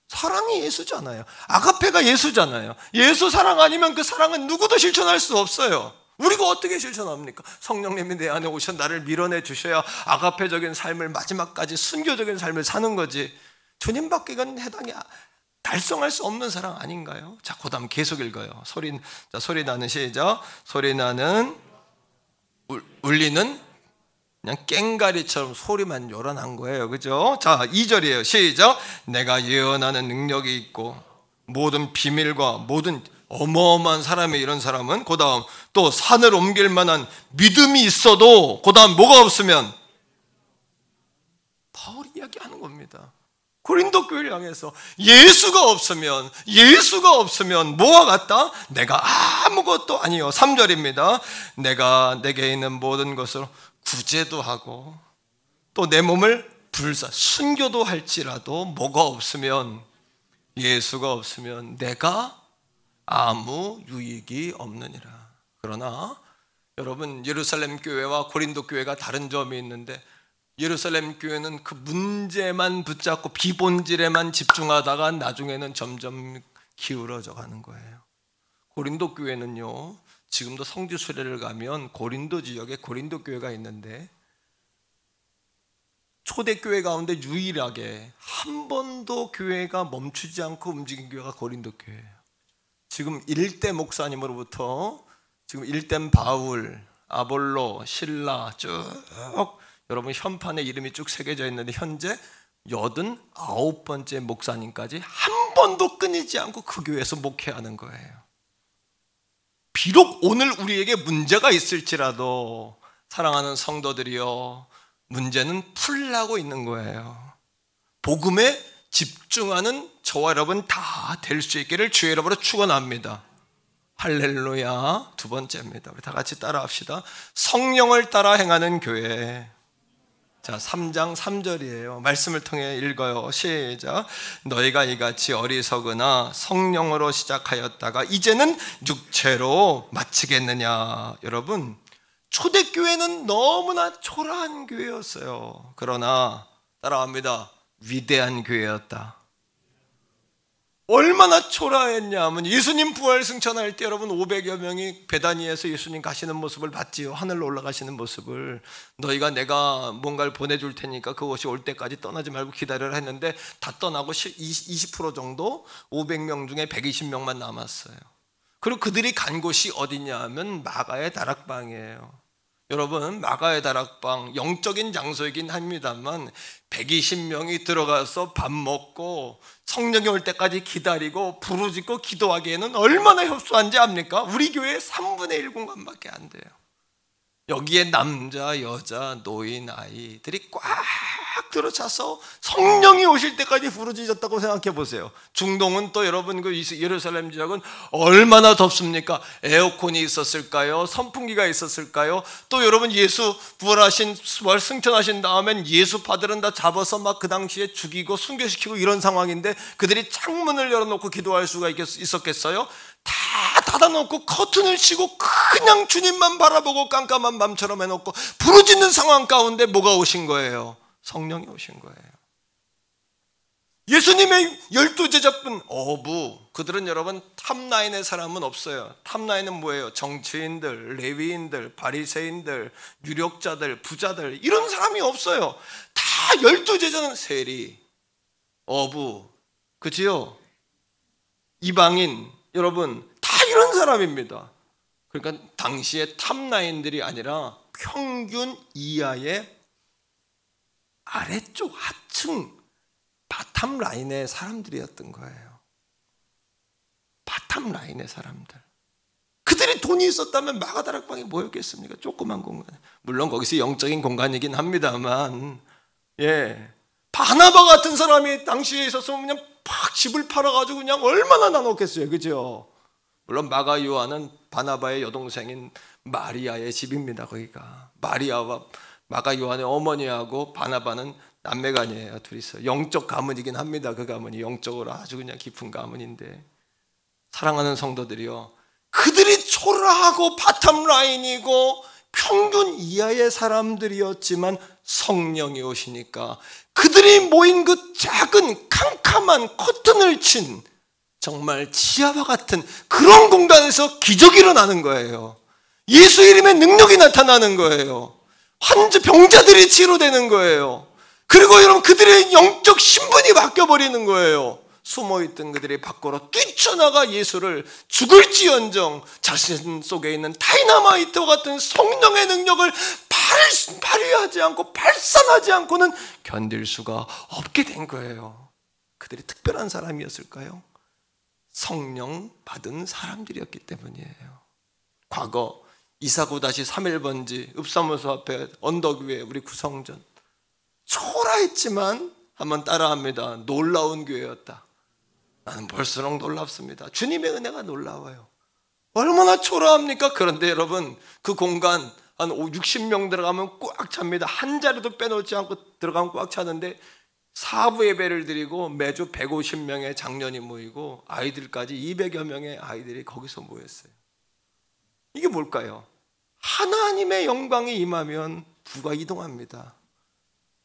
사랑이 예수잖아요. 아가페가 예수잖아요. 예수 사랑 아니면 그 사랑은 누구도 실천할 수 없어요. 우리가 어떻게 실천합니까? 성령님이 내 안에 오셔 나를 밀어내 주셔야 아가페적인 삶을 마지막까지 순교적인 삶을 사는 거지. 주님밖에 이건 해당이 달성할 수 없는 사랑 아닌가요? 자, 그 다음 계속 읽어요. 소리 나는 시작. 소리 나는 울리는 그냥 꽹가리처럼 소리만 요란한 거예요. 그죠? 자, 2절이에요. 시작. 내가 예언하는 능력이 있고 모든 비밀과 모든 어마어마한 사람이 이런 사람은 그 다음 또 산을 옮길 만한 믿음이 있어도 그 다음 뭐가 없으면 바울이 이야기하는 겁니다. 고린도 교회를 향해서 예수가 없으면 뭐와 같다? 내가 아무것도 아니요. 3절입니다. 내가 내게 있는 모든 것을 구제도 하고 또 내 몸을 순교도 할지라도 뭐가 없으면 예수가 없으면 내가 아무 유익이 없느니라. 그러나 여러분 예루살렘 교회와 고린도 교회가 다른 점이 있는데 예루살렘 교회는 그 문제만 붙잡고 비본질에만 집중하다가 나중에는 점점 기울어져 가는 거예요. 고린도 교회는요, 지금도 성지 수례를 가면 고린도 지역에 고린도 교회가 있는데 초대교회 가운데 유일하게 한 번도 교회가 멈추지 않고 움직인 교회가 고린도 교회예요. 지금 일대 목사님으로부터 지금 일대 바울, 아볼로, 실라 쭉 여러분 현판에 이름이 쭉 새겨져 있는데 현재 89번째 목사님까지 한 번도 끊이지 않고 그 교회에서 목회하는 거예요. 비록 오늘 우리에게 문제가 있을지라도 사랑하는 성도들이여 문제는 풀나고 있는 거예요. 복음에 집중하는 저와 여러분 다 될 수 있기를 주의 이름으로 축원합니다. 할렐루야. 두 번째입니다. 우리 다 같이 따라 합시다. 성령을 따라 행하는 교회. 자, 3장 3절이에요. 말씀을 통해 읽어요. 시작. 너희가 이같이 어리석으나 성령으로 시작하였다가 이제는 육체로 마치겠느냐. 여러분, 초대교회는 너무나 초라한 교회였어요. 그러나 따라합니다. 위대한 교회였다. 얼마나 초라했냐 하면 예수님 부활 승천할 때 여러분 500여 명이 베다니에서 예수님 가시는 모습을 봤지요. 하늘로 올라가시는 모습을. 너희가 내가 뭔가를 보내줄 테니까 그것이 올 때까지 떠나지 말고 기다려라 했는데 다 떠나고 20% 정도 500명 중에 120명만 남았어요. 그리고 그들이 간 곳이 어디냐 하면 마가의 다락방이에요. 여러분, 마가의 다락방 영적인 장소이긴 합니다만 120명이 들어가서 밥 먹고 성령이 올 때까지 기다리고 부르짖고 기도하기에는 얼마나 협소한지 압니까? 우리 교회 3분의 1 공간밖에 안 돼요. 여기에 남자, 여자, 노인, 아이들이 꽉 들어차서 성령이 오실 때까지 부르짖었다고 생각해 보세요. 중동은 또 여러분 그 예루살렘 지역은 얼마나 덥습니까? 에어컨이 있었을까요? 선풍기가 있었을까요? 또 여러분 예수 부활 승천하신 다음엔 예수 파들은 다 잡아서 막 그 당시에 죽이고 순교시키고 이런 상황인데 그들이 창문을 열어놓고 기도할 수가 있었겠어요? 다 닫아놓고 커튼을 치고 그냥 주님만 바라보고 깜깜한 밤처럼 해놓고 부르짖는 상황 가운데 뭐가 오신 거예요? 성령이 오신 거예요. 예수님의 12제자뿐 어부, 그들은 여러분 탑라인의 사람은 없어요. 탑라인은 뭐예요? 정치인들, 레위인들, 바리새인들, 유력자들, 부자들 이런 사람이 없어요. 다 12제자는 세리, 어부, 그치요? 이방인, 여러분 다 이런 사람입니다. 그러니까 당시에 탑라인들이 아니라 평균 이하의 아래쪽 하층 바텀 라인의 사람들이었던 거예요. 바텀 라인의 사람들. 그들이 돈이 있었다면 마가다락방이 뭐였겠습니까? 조그만 공간. 물론 거기서 영적인 공간이긴 합니다만, 바나바 같은 사람이 당시에 있었으면 그냥 팍 집을 팔아가지고 그냥 얼마나 나눴겠어요, 그죠? 물론 마가 요한은 바나바의 여동생인 마리아의 집입니다. 거기가 마리아와 마가 요한의 어머니하고 바나바는 남매가 아니에요. 둘이서 영적 가문이긴 합니다. 그 가문이 영적으로 아주 그냥 깊은 가문인데, 사랑하는 성도들이요, 그들이 초라하고 바텀라인이고 평균 이하의 사람들이었지만 성령이 오시니까 그들이 모인 그 작은 캄캄한 커튼을 친 정말 지하와 같은 그런 공간에서 기적이 일어나는 거예요. 예수 이름의 능력이 나타나는 거예요. 병자들이 치료되는 거예요. 그리고 여러분, 그들의 영적 신분이 바뀌어버리는 거예요. 숨어있던 그들이 밖으로 뛰쳐나가 예수를 죽을지언정 자신 속에 있는 다이너마이트와 같은 성령의 능력을 발휘하지 않고 발산하지 않고는 견딜 수가 없게 된 거예요. 그들이 특별한 사람이었을까요? 성령 받은 사람들이었기 때문이에요. 과거 이사구-3.1번지 읍사무소 앞에 언덕 위에 우리 구성전, 초라했지만 한번 따라합니다. 놀라운 교회였다. 나는 볼수록 놀랍습니다. 주님의 은혜가 놀라워요. 얼마나 초라합니까? 그런데 여러분, 그 공간 한 60명 들어가면 꽉 찹니다. 한 자리도 빼놓지 않고 들어가면 꽉 차는데, 사부 예배를 드리고 매주 150명의 장년이 모이고 아이들까지 200여 명의 아이들이 거기서 모였어요. 이게 뭘까요? 하나님의 영광이 임하면 부가 이동합니다.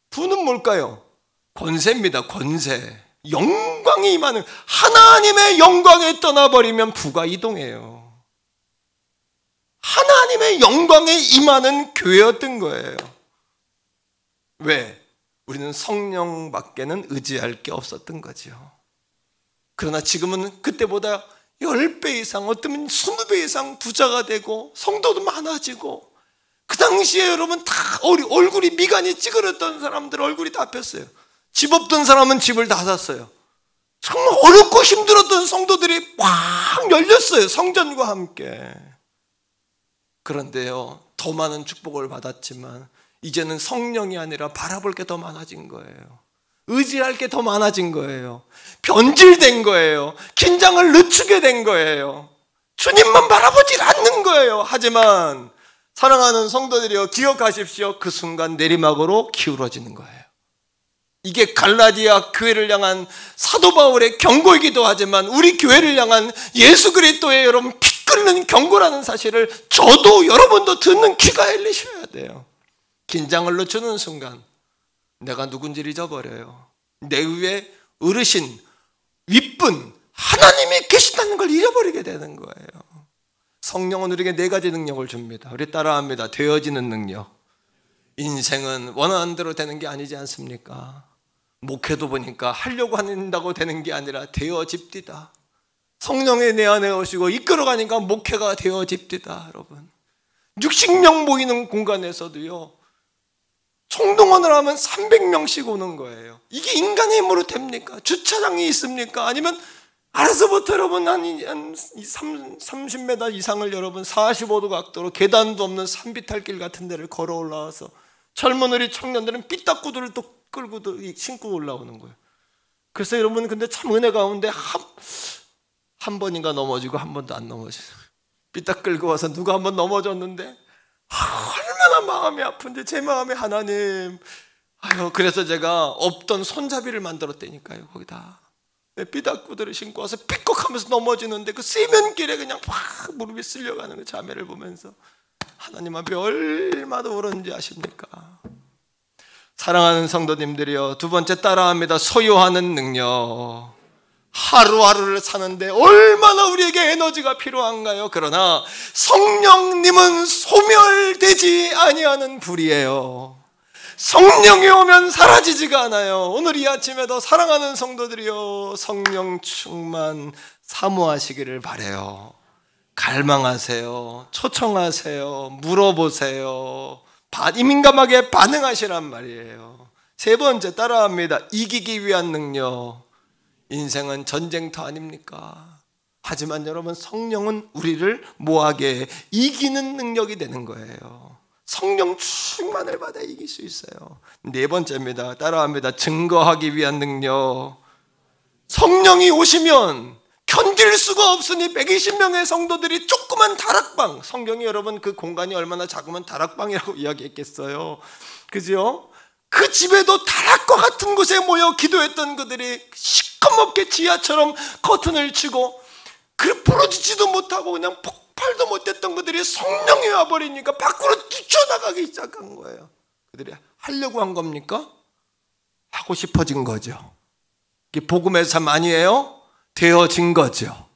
부는 뭘까요? 권세입니다. 권세. 영광이 임하는, 하나님의 영광에 떠나버리면 부가 이동해요. 하나님의 영광에 임하는 교회였던 거예요. 왜? 우리는 성령밖에는 의지할 게 없었던 거죠. 그러나 지금은 그때보다 10배 이상, 어쩌면 20배 이상 부자가 되고 성도도 많아지고, 그 당시에 여러분 다 얼굴이 미간이 찌그러졌던 사람들 얼굴이 다 폈어요. 집 없던 사람은 집을 다 샀어요. 정말 어렵고 힘들었던 성도들이 확 열렸어요. 성전과 함께. 그런데요, 더 많은 축복을 받았지만 이제는 성령이 아니라 바라볼 게 더 많아진 거예요. 의지할 게 더 많아진 거예요. 변질된 거예요. 긴장을 늦추게 된 거예요. 주님만 바라보질 않는 거예요. 하지만 사랑하는 성도들이여, 기억하십시오. 그 순간 내리막으로 기울어지는 거예요. 이게 갈라디아 교회를 향한 사도 바울의 경고이기도 하지만 우리 교회를 향한 예수 그리스도의 여러분 피 끓는 경고라는 사실을 저도 여러분도 듣는 귀가 열리셔야 돼요. 긴장을 늦추는 순간 내가 누군지를 잊어버려요. 내 위에 어르신, 윗분 하나님이 계시다는 걸 잃어버리게 되는 거예요. 성령은 우리에게 4가지 능력을 줍니다. 우리 따라합니다. 되어지는 능력. 인생은 원하는 대로 되는 게 아니지 않습니까? 목회도 보니까 하려고 한다고 되는 게 아니라 되어집디다. 성령이 내 안에 오시고 이끌어가니까 목회가 되어집디다. 여러분, 60명 모이는 공간에서도요, 총동원을 하면 300명씩 오는 거예요. 이게 인간의 힘으로 됩니까? 주차장이 있습니까? 아니면 알아서부터 여러분 한 30m 이상을 여러분 45도 각도로 계단도 없는 산비탈길 같은 데를 걸어 올라와서 젊은 우리 청년들은 삐딱구두를 또 끌고 신고 올라오는 거예요. 그래서 여러분, 근데 참 은혜 가운데 한 번인가 넘어지고 한 번도 안 넘어지고, 삐딱 끌고 와서 누가 한 번 넘어졌는데 얼마나 마음이 아픈데, 제 마음이 하나님, 그래서 제가 없던 손잡이를 만들었다니까요. 거기다 삐딱구들을 신고 와서 삐걱하면서 넘어지는데 그 세면길에 그냥 확 무릎이 쓸려가는 그 자매를 보면서 하나님 앞에 얼마나 울었는지 아십니까? 사랑하는 성도님들이여, 2번째 따라합니다. 소유하는 능력. 하루하루를 사는데 얼마나 우리에게 에너지가 필요한가요? 그러나 성령님은 소멸되지 아니하는 불이에요. 성령이 오면 사라지지가 않아요. 오늘 이 아침에도 사랑하는 성도들이여, 성령 충만 사모하시기를 바라요. 갈망하세요. 초청하세요. 물어보세요. 민감하게 반응하시란 말이에요. 3번째 따라합니다. 이기기 위한 능력. 인생은 전쟁터 아닙니까? 하지만 여러분, 성령은 우리를 뭐하게 이기는 능력이 되는 거예요. 성령 충만을 받아 이길 수 있어요. 네 번째입니다. 따라합니다. 증거하기 위한 능력. 성령이 오시면 견딜 수가 없으니 120명의 성도들이 조그만 다락방, 성경이 여러분 그 공간이 얼마나 작으면 다락방이라고 이야기했겠어요. 그죠? 그 집에도 다락과 같은 곳에 모여 기도했던 그들이 시커멓게 지하처럼 커튼을 치고 그 부러지지도 못하고 그냥 폭발도 못했던 그들이 성령이 와버리니까 밖으로 뛰쳐나가기 시작한 거예요. 그들이 하려고 한 겁니까? 하고 싶어진 거죠. 이게 복음의 삶 아니에요? 되어진 거죠.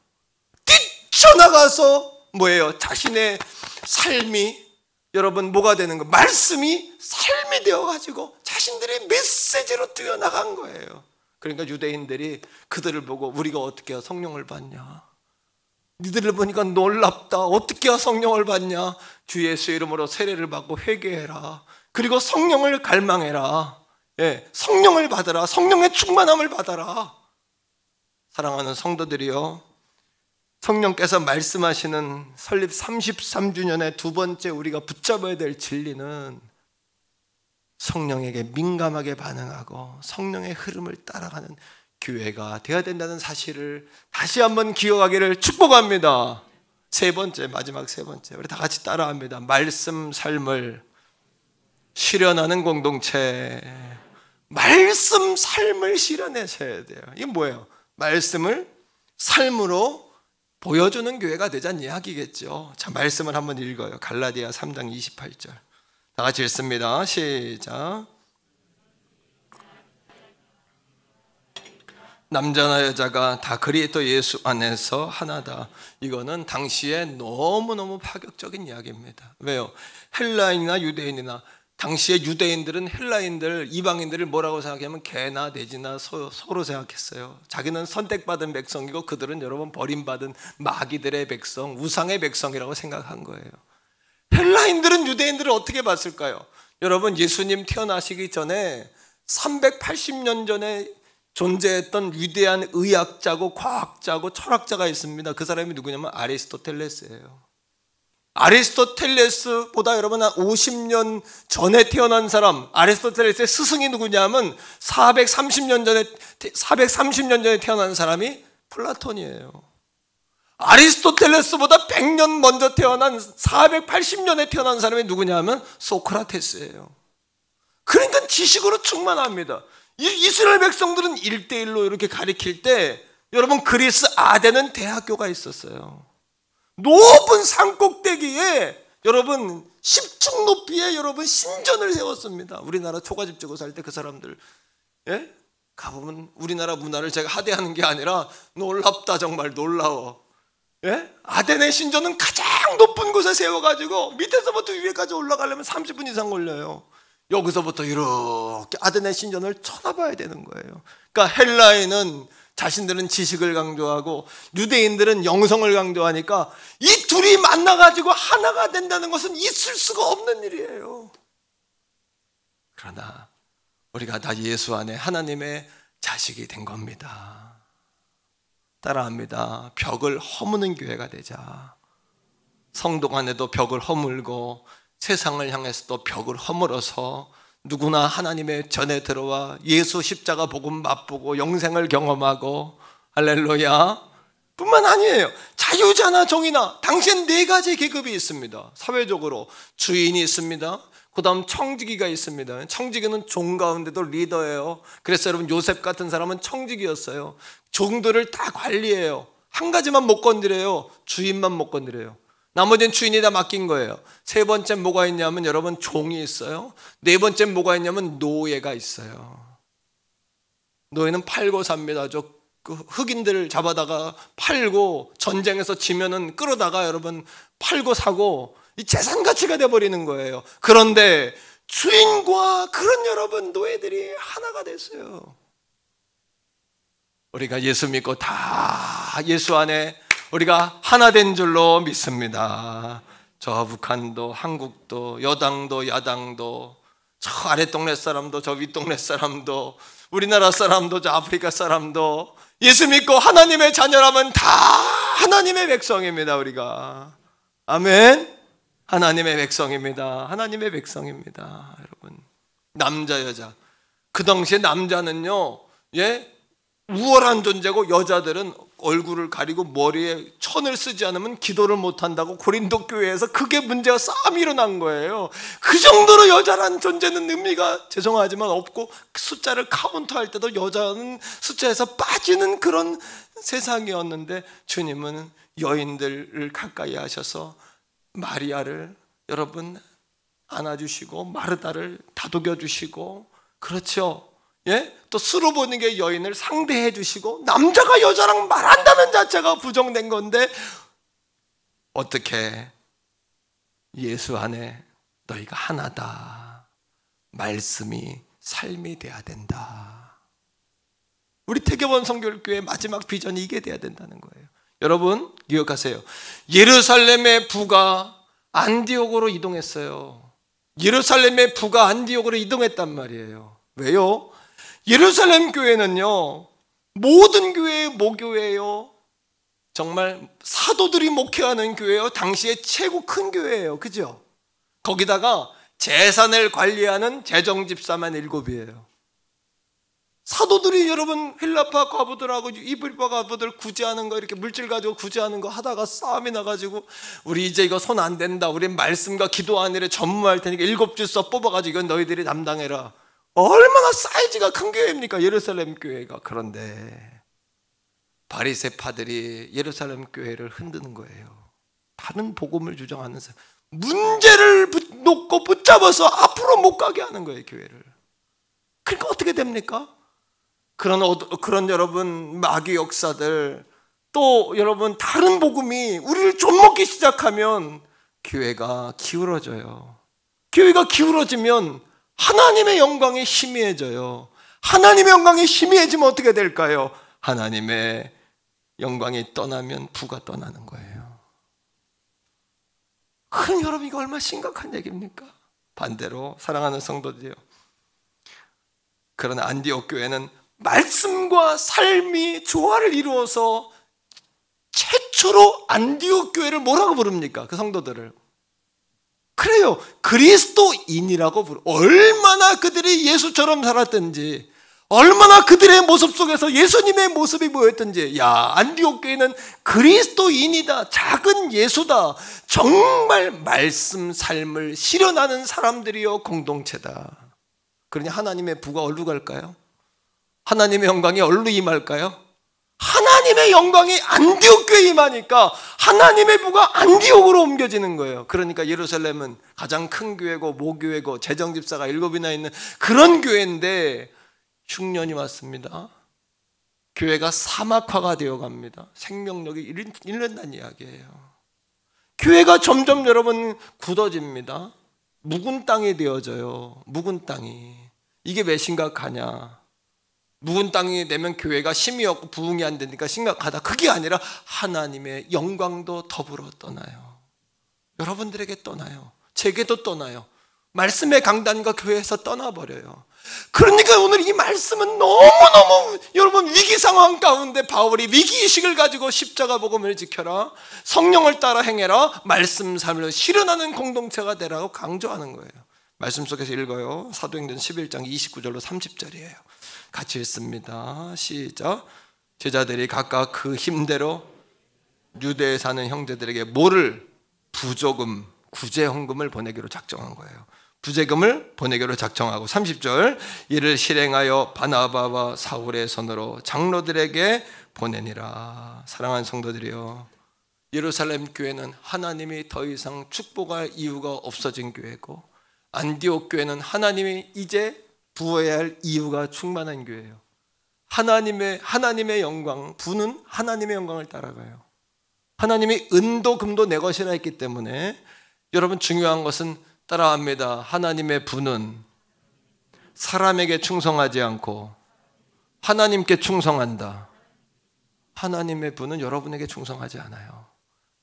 뛰쳐나가서 뭐예요? 자신의 삶이 여러분 뭐가 되는 거? 말씀이 삶이 되어가지고 자신들의 메시지로 뛰어나간 거예요. 그러니까 유대인들이 그들을 보고 우리가 어떻게 성령을 받냐? 니들을 보니까 놀랍다. 어떻게 성령을 받냐? 주 예수의 이름으로 세례를 받고 회개해라. 그리고 성령을 갈망해라. 성령을 받아라. 성령의 충만함을 받아라. 사랑하는 성도들이요, 성령께서 말씀하시는 설립 33주년의 두 번째 우리가 붙잡아야 될 진리는 성령에게 민감하게 반응하고 성령의 흐름을 따라가는 교회가 되어야 된다는 사실을 다시 한번 기억하기를 축복합니다. 세 번째, 마지막 세 번째, 우리 다 같이 따라합니다. 말씀 삶을 실현하는 공동체. 말씀 삶을 실현하셔야 돼요. 이게 뭐예요? 말씀을 삶으로 보여주는 교회가 되자는 이야기겠죠. 자, 말씀을 한번 읽어요. 갈라디아 3장 28절. 다 같이 읽습니다. 시작. 남자나 여자가 다 그리스도 예수 안에서 하나다. 이거는 당시에 너무너무 파격적인 이야기입니다. 왜요? 헬라인이나 유대인이나, 당시에 유대인들은 헬라인들, 이방인들을 뭐라고 생각하면 개나 돼지나 소로 생각했어요. 자기는 선택받은 백성이고 그들은 여러분 버림받은 마귀들의 백성, 우상의 백성이라고 생각한 거예요. 헬라인들은 유대인들을 어떻게 봤을까요? 여러분, 예수님 태어나시기 전에 380년 전에 존재했던 위대한 의학자고 과학자고 철학자가 있습니다. 그 사람이 누구냐면 아리스토텔레스예요. 아리스토텔레스보다 여러분 한 50년 전에 태어난 사람, 아리스토텔레스의 스승이 누구냐면 430년 전에 태어난 사람이 플라톤이에요. 아리스토텔레스보다 100년 먼저 태어난 480년에 태어난 사람이 누구냐면 소크라테스예요. 그러니까 지식으로 충만합니다. 이스라엘 백성들은 1대1로 이렇게 가리킬 때 여러분 그리스 아덴은 대학교가 있었어요. 높은 산꼭대기에 여러분 10층 높이에 여러분 신전을 세웠습니다. 우리나라 초가집 지고 살 때 그 사람들 가보면 우리나라 문화를 제가 하대하는 게 아니라 놀랍다, 정말 놀라워. 아덴의 신전은 가장 높은 곳에 세워가지고 밑에서부터 위에까지 올라가려면 30분 이상 걸려요. 여기서부터 이렇게 아덴의 신전을 쳐다봐야 되는 거예요. 그러니까 헬라인은 자신들은 지식을 강조하고 유대인들은 영성을 강조하니까 이 둘이 만나가지고 하나가 된다는 것은 있을 수가 없는 일이에요. 그러나 우리가 다 예수 안에 하나님의 자식이 된 겁니다. 따라합니다. 벽을 허무는 교회가 되자. 성도 간에도 벽을 허물고 세상을 향해서도 벽을 허물어서 누구나 하나님의 전에 들어와 예수 십자가 복음 맛보고 영생을 경험하고, 할렐루야, 뿐만 아니에요. 자유자나 종이나, 당신 네 가지 계급이 있습니다. 사회적으로 주인이 있습니다. 그 다음 청지기가 있습니다. 청지기는 종 가운데도 리더예요. 그래서 여러분 요셉 같은 사람은 청지기였어요. 종들을 다 관리해요. 한 가지만 못 건드려요. 주인만 못 건드려요. 나머지는 주인이 다 맡긴 거예요. 세 번째 뭐가 있냐면 여러분 종이 있어요. 네 번째 뭐가 있냐면 노예가 있어요. 노예는 팔고 삽니다. 그 흑인들을 잡아다가 팔고 전쟁에서 지면은 끌어다가 여러분 팔고 사고 이 재산 가치가 돼버리는 거예요. 그런데 주인과 그런 여러분 노예들이 하나가 됐어요. 우리가 예수 믿고 다 예수 안에 우리가 하나 된 줄로 믿습니다. 저 북한도 한국도 여당도 야당도 저 아랫동네 사람도 저 윗동네 사람도 우리나라 사람도 저 아프리카 사람도 예수 믿고 하나님의 자녀라면 다 하나님의 백성입니다. 우리가. 아멘. 하나님의 백성입니다. 하나님의 백성입니다. 여러분, 남자 여자, 그 당시에 남자는요, 우월한 존재고, 여자들은 얼굴을 가리고 머리에 천을 쓰지 않으면 기도를 못한다고 고린도 교회에서 그게 문제가 싸움이 일어난 거예요. 그 정도로 여자라는 존재는 의미가 죄송하지만 없고, 숫자를 카운트할 때도 여자는 숫자에서 빠지는 그런 세상이었는데, 주님은 여인들을 가까이 하셔서 마리아를 여러분 안아주시고, 마르다를 다독여 주시고, 그렇죠. 또 수로보니게 여인을 상대해 주시고, 남자가 여자랑 말한다는 자체가 부정된 건데, 어떻게 예수 안에 너희가 하나다, 말씀이 삶이 돼야 된다. 우리 태교원 성결교회 마지막 비전이 이게 돼야 된다는 거예요. 여러분 기억하세요. 예루살렘의 부가 안디옥으로 이동했어요. 예루살렘의 부가 안디옥으로 이동했단 말이에요. 왜요? 예루살렘 교회는요, 모든 교회의 모교회예요. 정말 사도들이 목회하는 교회예요. 당시에 최고 큰 교회예요. 그죠? 거기다가 재산을 관리하는 재정집사만 7이에요. 사도들이 여러분 힐라파 과부들하고 이불파 과부들 구제하는 거, 이렇게 물질 가지고 구제하는 거 하다가 싸움이 나가지고, 우리 이제 이거 손 안 된다, 우리 말씀과 기도하는 일에 전무할 테니까 7집사 뽑아가지고 이건 너희들이 담당해라. 얼마나 사이즈가 큰 교회입니까, 예루살렘 교회가. 그런데 바리새파들이 예루살렘 교회를 흔드는 거예요. 다른 복음을 주장하는 사람, 문제를 놓고 붙잡아서 앞으로 못 가게 하는 거예요, 교회를. 그러니까 어떻게 됩니까? 그런 여러분 마귀 역사들, 또 여러분 다른 복음이 우리를 좀먹기 시작하면 교회가 기울어져요. 교회가 기울어지면 하나님의 영광이 희미해져요. 하나님의 영광이 희미해지면 어떻게 될까요? 하나님의 영광이 떠나면 부가 떠나는 거예요. 그럼 여러분, 이거 얼마나 심각한 얘기입니까? 반대로 사랑하는 성도들이요, 그러나 안디옥 교회는 말씀과 삶이 조화를 이루어서 최초로 안디옥 교회를 뭐라고 부릅니까? 그 성도들을. 그래요. 그리스도인이라고 부르. 얼마나 그들이 예수처럼 살았든지, 얼마나 그들의 모습 속에서 예수님의 모습이 보였든지, 야, 안디옥 교회는 그리스도인이다, 작은 예수다, 정말 말씀 삶을 실현하는 사람들이요 공동체다. 그러니 하나님의 부가 어디로 갈까요? 하나님의 영광이 어디로 임할까요? 하나님의 영광이 안디옥 교회에 임하니까 하나님의 부가 안디옥으로 옮겨지는 거예요. 그러니까 예루살렘은 가장 큰 교회고 모교회고 재정집사가 7이나 있는 그런 교회인데, 흉년이 왔습니다. 교회가 사막화가 되어갑니다. 생명력이 잃는다는 이야기예요. 교회가 점점 여러분 굳어집니다. 묵은 땅이 되어져요. 묵은 땅이. 이게 왜 심각하냐? 묵은 땅이 되면 교회가 힘이 없고 부흥이 안 되니까 심각하다. 그게 아니라 하나님의 영광도 더불어 떠나요. 여러분들에게 떠나요. 제게도 떠나요. 말씀의 강단과 교회에서 떠나버려요. 그러니까 오늘 이 말씀은 너무너무 여러분 위기 상황 가운데 바울이 위기의식을 가지고 십자가 복음을 지켜라, 성령을 따라 행해라, 말씀 삶을 실현하는 공동체가 되라고 강조하는 거예요. 말씀 속에서 읽어요. 사도행전 11장 29절로 30절이에요. 같이 읽습니다. 시작. 제자들이 각각 그 힘대로 유대에 사는 형제들에게 뭐를? 부조금, 구제헌금을 보내기로 작정한 거예요. 부제금을 보내기로 작정하고, 30절, 이를 실행하여 바나바와 사울의 손으로 장로들에게 보내니라. 사랑하는 성도들이요, 예루살렘 교회는 하나님이 더 이상 축복할 이유가 없어진 교회고, 안디옥 교회는 하나님이 이제 부어야 할 이유가 충만한 교회예요. 하나님의 영광, 부는 하나님의 영광을 따라가요. 하나님이 은도 금도 내 것이라 했기 때문에 여러분 중요한 것은 따라합니다. 하나님의 부는 사람에게 충성하지 않고 하나님께 충성한다. 하나님의 부는 여러분에게 충성하지 않아요.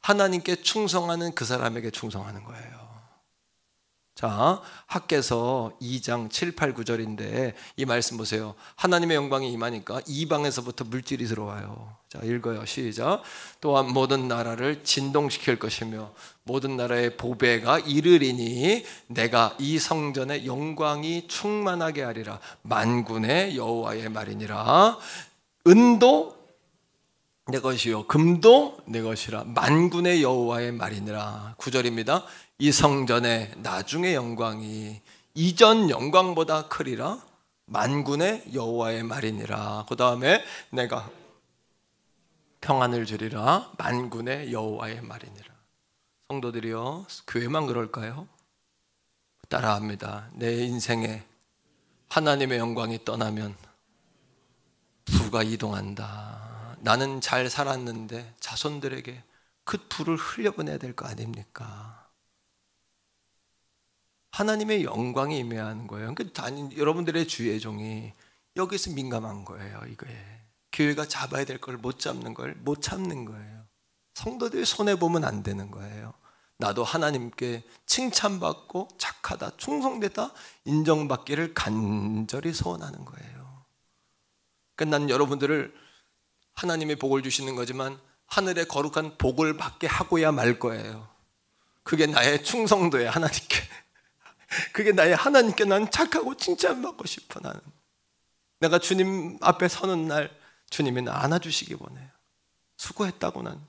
하나님께 충성하는 그 사람에게 충성하는 거예요. 자, 학개서 2장 7, 8, 9절인데 이 말씀 보세요. 하나님의 영광이 임하니까 이방에서부터 물질이 들어와요. 자, 읽어요. 시작. 또한 모든 나라를 진동시킬 것이며 모든 나라의 보배가 이르리니 내가 이 성전의 영광이 충만하게 하리라. 만군의 여호와의 말이니라. 은도 내 것이요 금도 내 것이라. 만군의 여호와의 말이니라. 9절입니다. 이 성전의 나중의 영광이 이전 영광보다 크리라. 만군의 여호와의 말이니라. 그 다음에 내가 평안을 주리라. 만군의 여호와의 말이니라. 성도들이요, 교회만 그럴까요? 따라합니다. 내 인생에 하나님의 영광이 떠나면 부가 이동한다. 나는 잘 살았는데 자손들에게 그 부를 흘려보내야 될 거 아닙니까? 하나님의 영광이 임해하는 거예요. 그러니까 여러분들의 주의 종이 여기서 민감한 거예요. 이거에 교회가 잡아야 될 걸 못 잡는 걸 못 참는 거예요. 성도들이 손해보면 안 되는 거예요. 나도 하나님께 칭찬받고 착하다, 충성되다 인정받기를 간절히 소원하는 거예요. 그러니까 난 여러분들을 하나님의 복을 주시는 거지만 하늘의 거룩한 복을 받게 하고야 말 거예요. 그게 나의 충성도예요. 하나님께. 그게 나의 하나님께 난 착하고 칭찬받고 싶어. 나는 내가 주님 앞에 서는 날 주님이 나 안아주시기 원해요. 수고했다고 난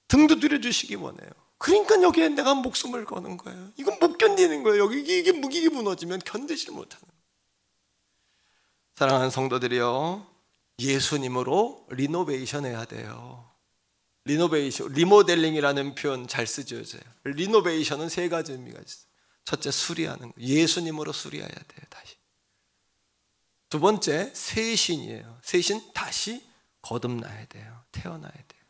등도 들여주시기 원해요. 그러니까 여기에 내가 목숨을 거는 거예요. 이건 못 견디는 거예요. 여기 이게 무기가 무너지면 견디질 못하는 거예요. 사랑하는 성도들이요, 예수님으로 리노베이션 해야 돼요. 리노베이션, 리모델링이라는 표현 잘 쓰죠. 리노베이션은 세 가지 의미가 있어요. 첫째, 수리하는 거. 예수님으로 수리해야 돼요. 다시. 두 번째, 새신이에요. 새신, 다시 거듭나야 돼요. 태어나야 돼요.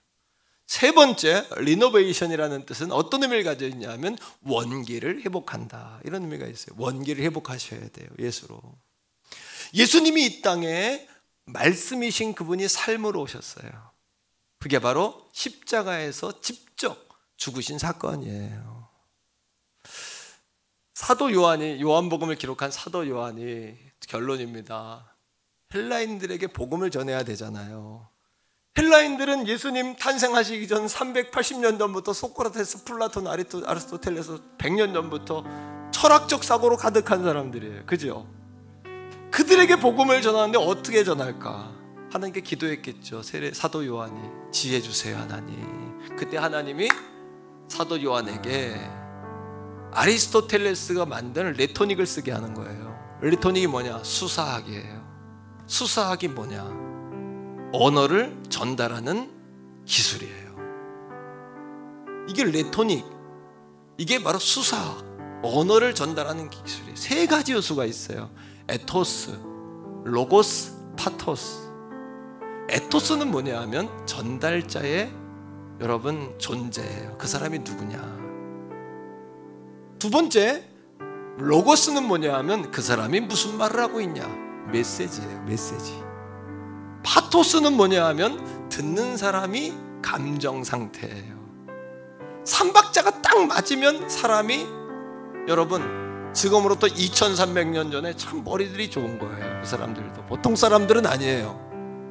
세 번째, 리노베이션이라는 뜻은 어떤 의미를 가지고 있냐면 원기를 회복한다, 이런 의미가 있어요. 원기를 회복하셔야 돼요. 예수로. 예수님이 이 땅에 말씀이신 그분이 삶으로 오셨어요. 그게 바로 십자가에서 직접 죽으신 사건이에요. 사도 요한이, 요한복음을 기록한 사도 요한이 결론입니다. 헬라인들에게 복음을 전해야 되잖아요. 헬라인들은 예수님 탄생하시기 전 380년 전부터 소크라테스, 플라톤, 아리스토텔레스 100년 전부터 철학적 사고로 가득한 사람들이에요. 그죠? 그들에게 복음을 전하는데 어떻게 전할까? 하나님께 기도했겠죠. 사도 요한이 지혜 주세요 하나님. 그때 하나님이 사도 요한에게 아리스토텔레스가 만든 레토닉을 쓰게 하는 거예요. 레토닉이 뭐냐? 수사학이에요. 수사학이 뭐냐? 언어를 전달하는 기술이에요. 이게 레토닉, 이게 바로 수사학, 언어를 전달하는 기술이에요. 세 가지 요소가 있어요. 에토스, 로고스, 파토스. 에토스는 뭐냐 하면 전달자의 여러분 존재예요. 그 사람이 누구냐. 두 번째, 로고스는 뭐냐 하면 그 사람이 무슨 말을 하고 있냐. 메시지예요. 메시지. 파토스는 뭐냐 하면 듣는 사람이 감정 상태예요. 삼박자가 딱 맞으면 사람이, 여러분 지금으로부터 2300년 전에 참 머리들이 좋은 거예요. 그 사람들도 보통 사람들은 아니에요.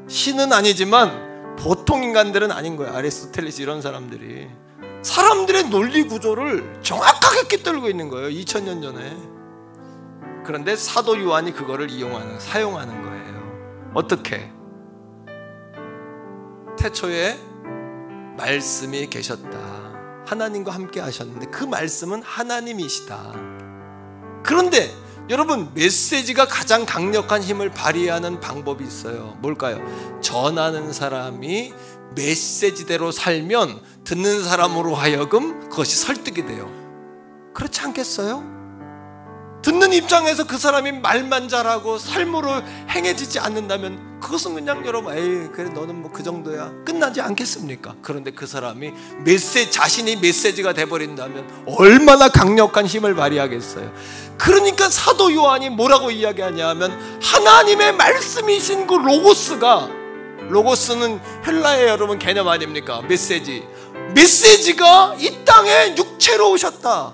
신은 아니지만 보통 인간들은 아닌 거예요. 아리스토텔레스 이런 사람들이 사람들의 논리 구조를 정확하게 꿰뚫고 있는 거예요. 2000년 전에. 그런데 사도 요한이 그거를 사용하는 거예요. 어떻게? 태초에 말씀이 계셨다. 하나님과 함께 하셨는데 그 말씀은 하나님이시다. 그런데 여러분, 메시지가 가장 강력한 힘을 발휘하는 방법이 있어요. 뭘까요? 전하는 사람이 메시지대로 살면 듣는 사람으로 하여금 그것이 설득이 돼요. 그렇지 않겠어요? 듣는 입장에서 그 사람이 말만 잘하고 삶으로 행해지지 않는다면 그것은 그냥 여러분, 에이 그래 너는 뭐 그 정도야, 끝나지 않겠습니까? 그런데 그 사람이 자신이 메시지가 돼버린다면 얼마나 강력한 힘을 발휘하겠어요. 그러니까 사도 요한이 뭐라고 이야기하냐 하면 하나님의 말씀이신 그 로고스는 헬라의 여러분 개념 아닙니까? 메시지가 이 땅에 육체로 오셨다.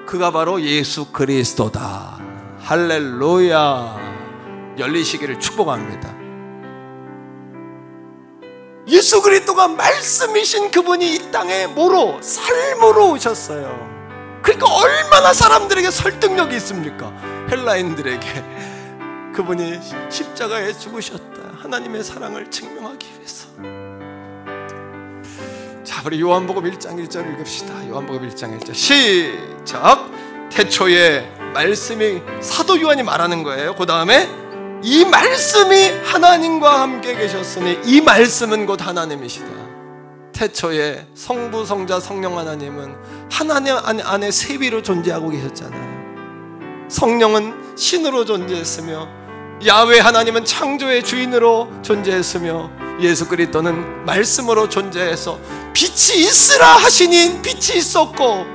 그가 바로 예수 그리스도다. 할렐루야. 열리시기를 축복합니다. 예수 그리스도가 말씀이신 그분이 이 땅에 뭐로? 삶으로 오셨어요. 그러니까 얼마나 사람들에게 설득력이 있습니까? 헬라인들에게 그분이 십자가에 죽으셨다. 하나님의 사랑을 증명하기 위해서. 자, 우리 요한복음 1장 1절 읽읍시다. 요한복음 1장 1절 시작. 태초에 말씀이, 사도 요한이 말하는 거예요. 그 다음에 이 말씀이 하나님과 함께 계셨으니 이 말씀은 곧 하나님이시다. 태초에 성부, 성자, 성령 하나님은 하나님 안에 세위로 존재하고 계셨잖아요. 성령은 신으로 존재했으며 야훼 하나님은 창조의 주인으로 존재했으며 예수 그리스도는 말씀으로 존재해서 빛이 있으라 하시니 빛이 있었고,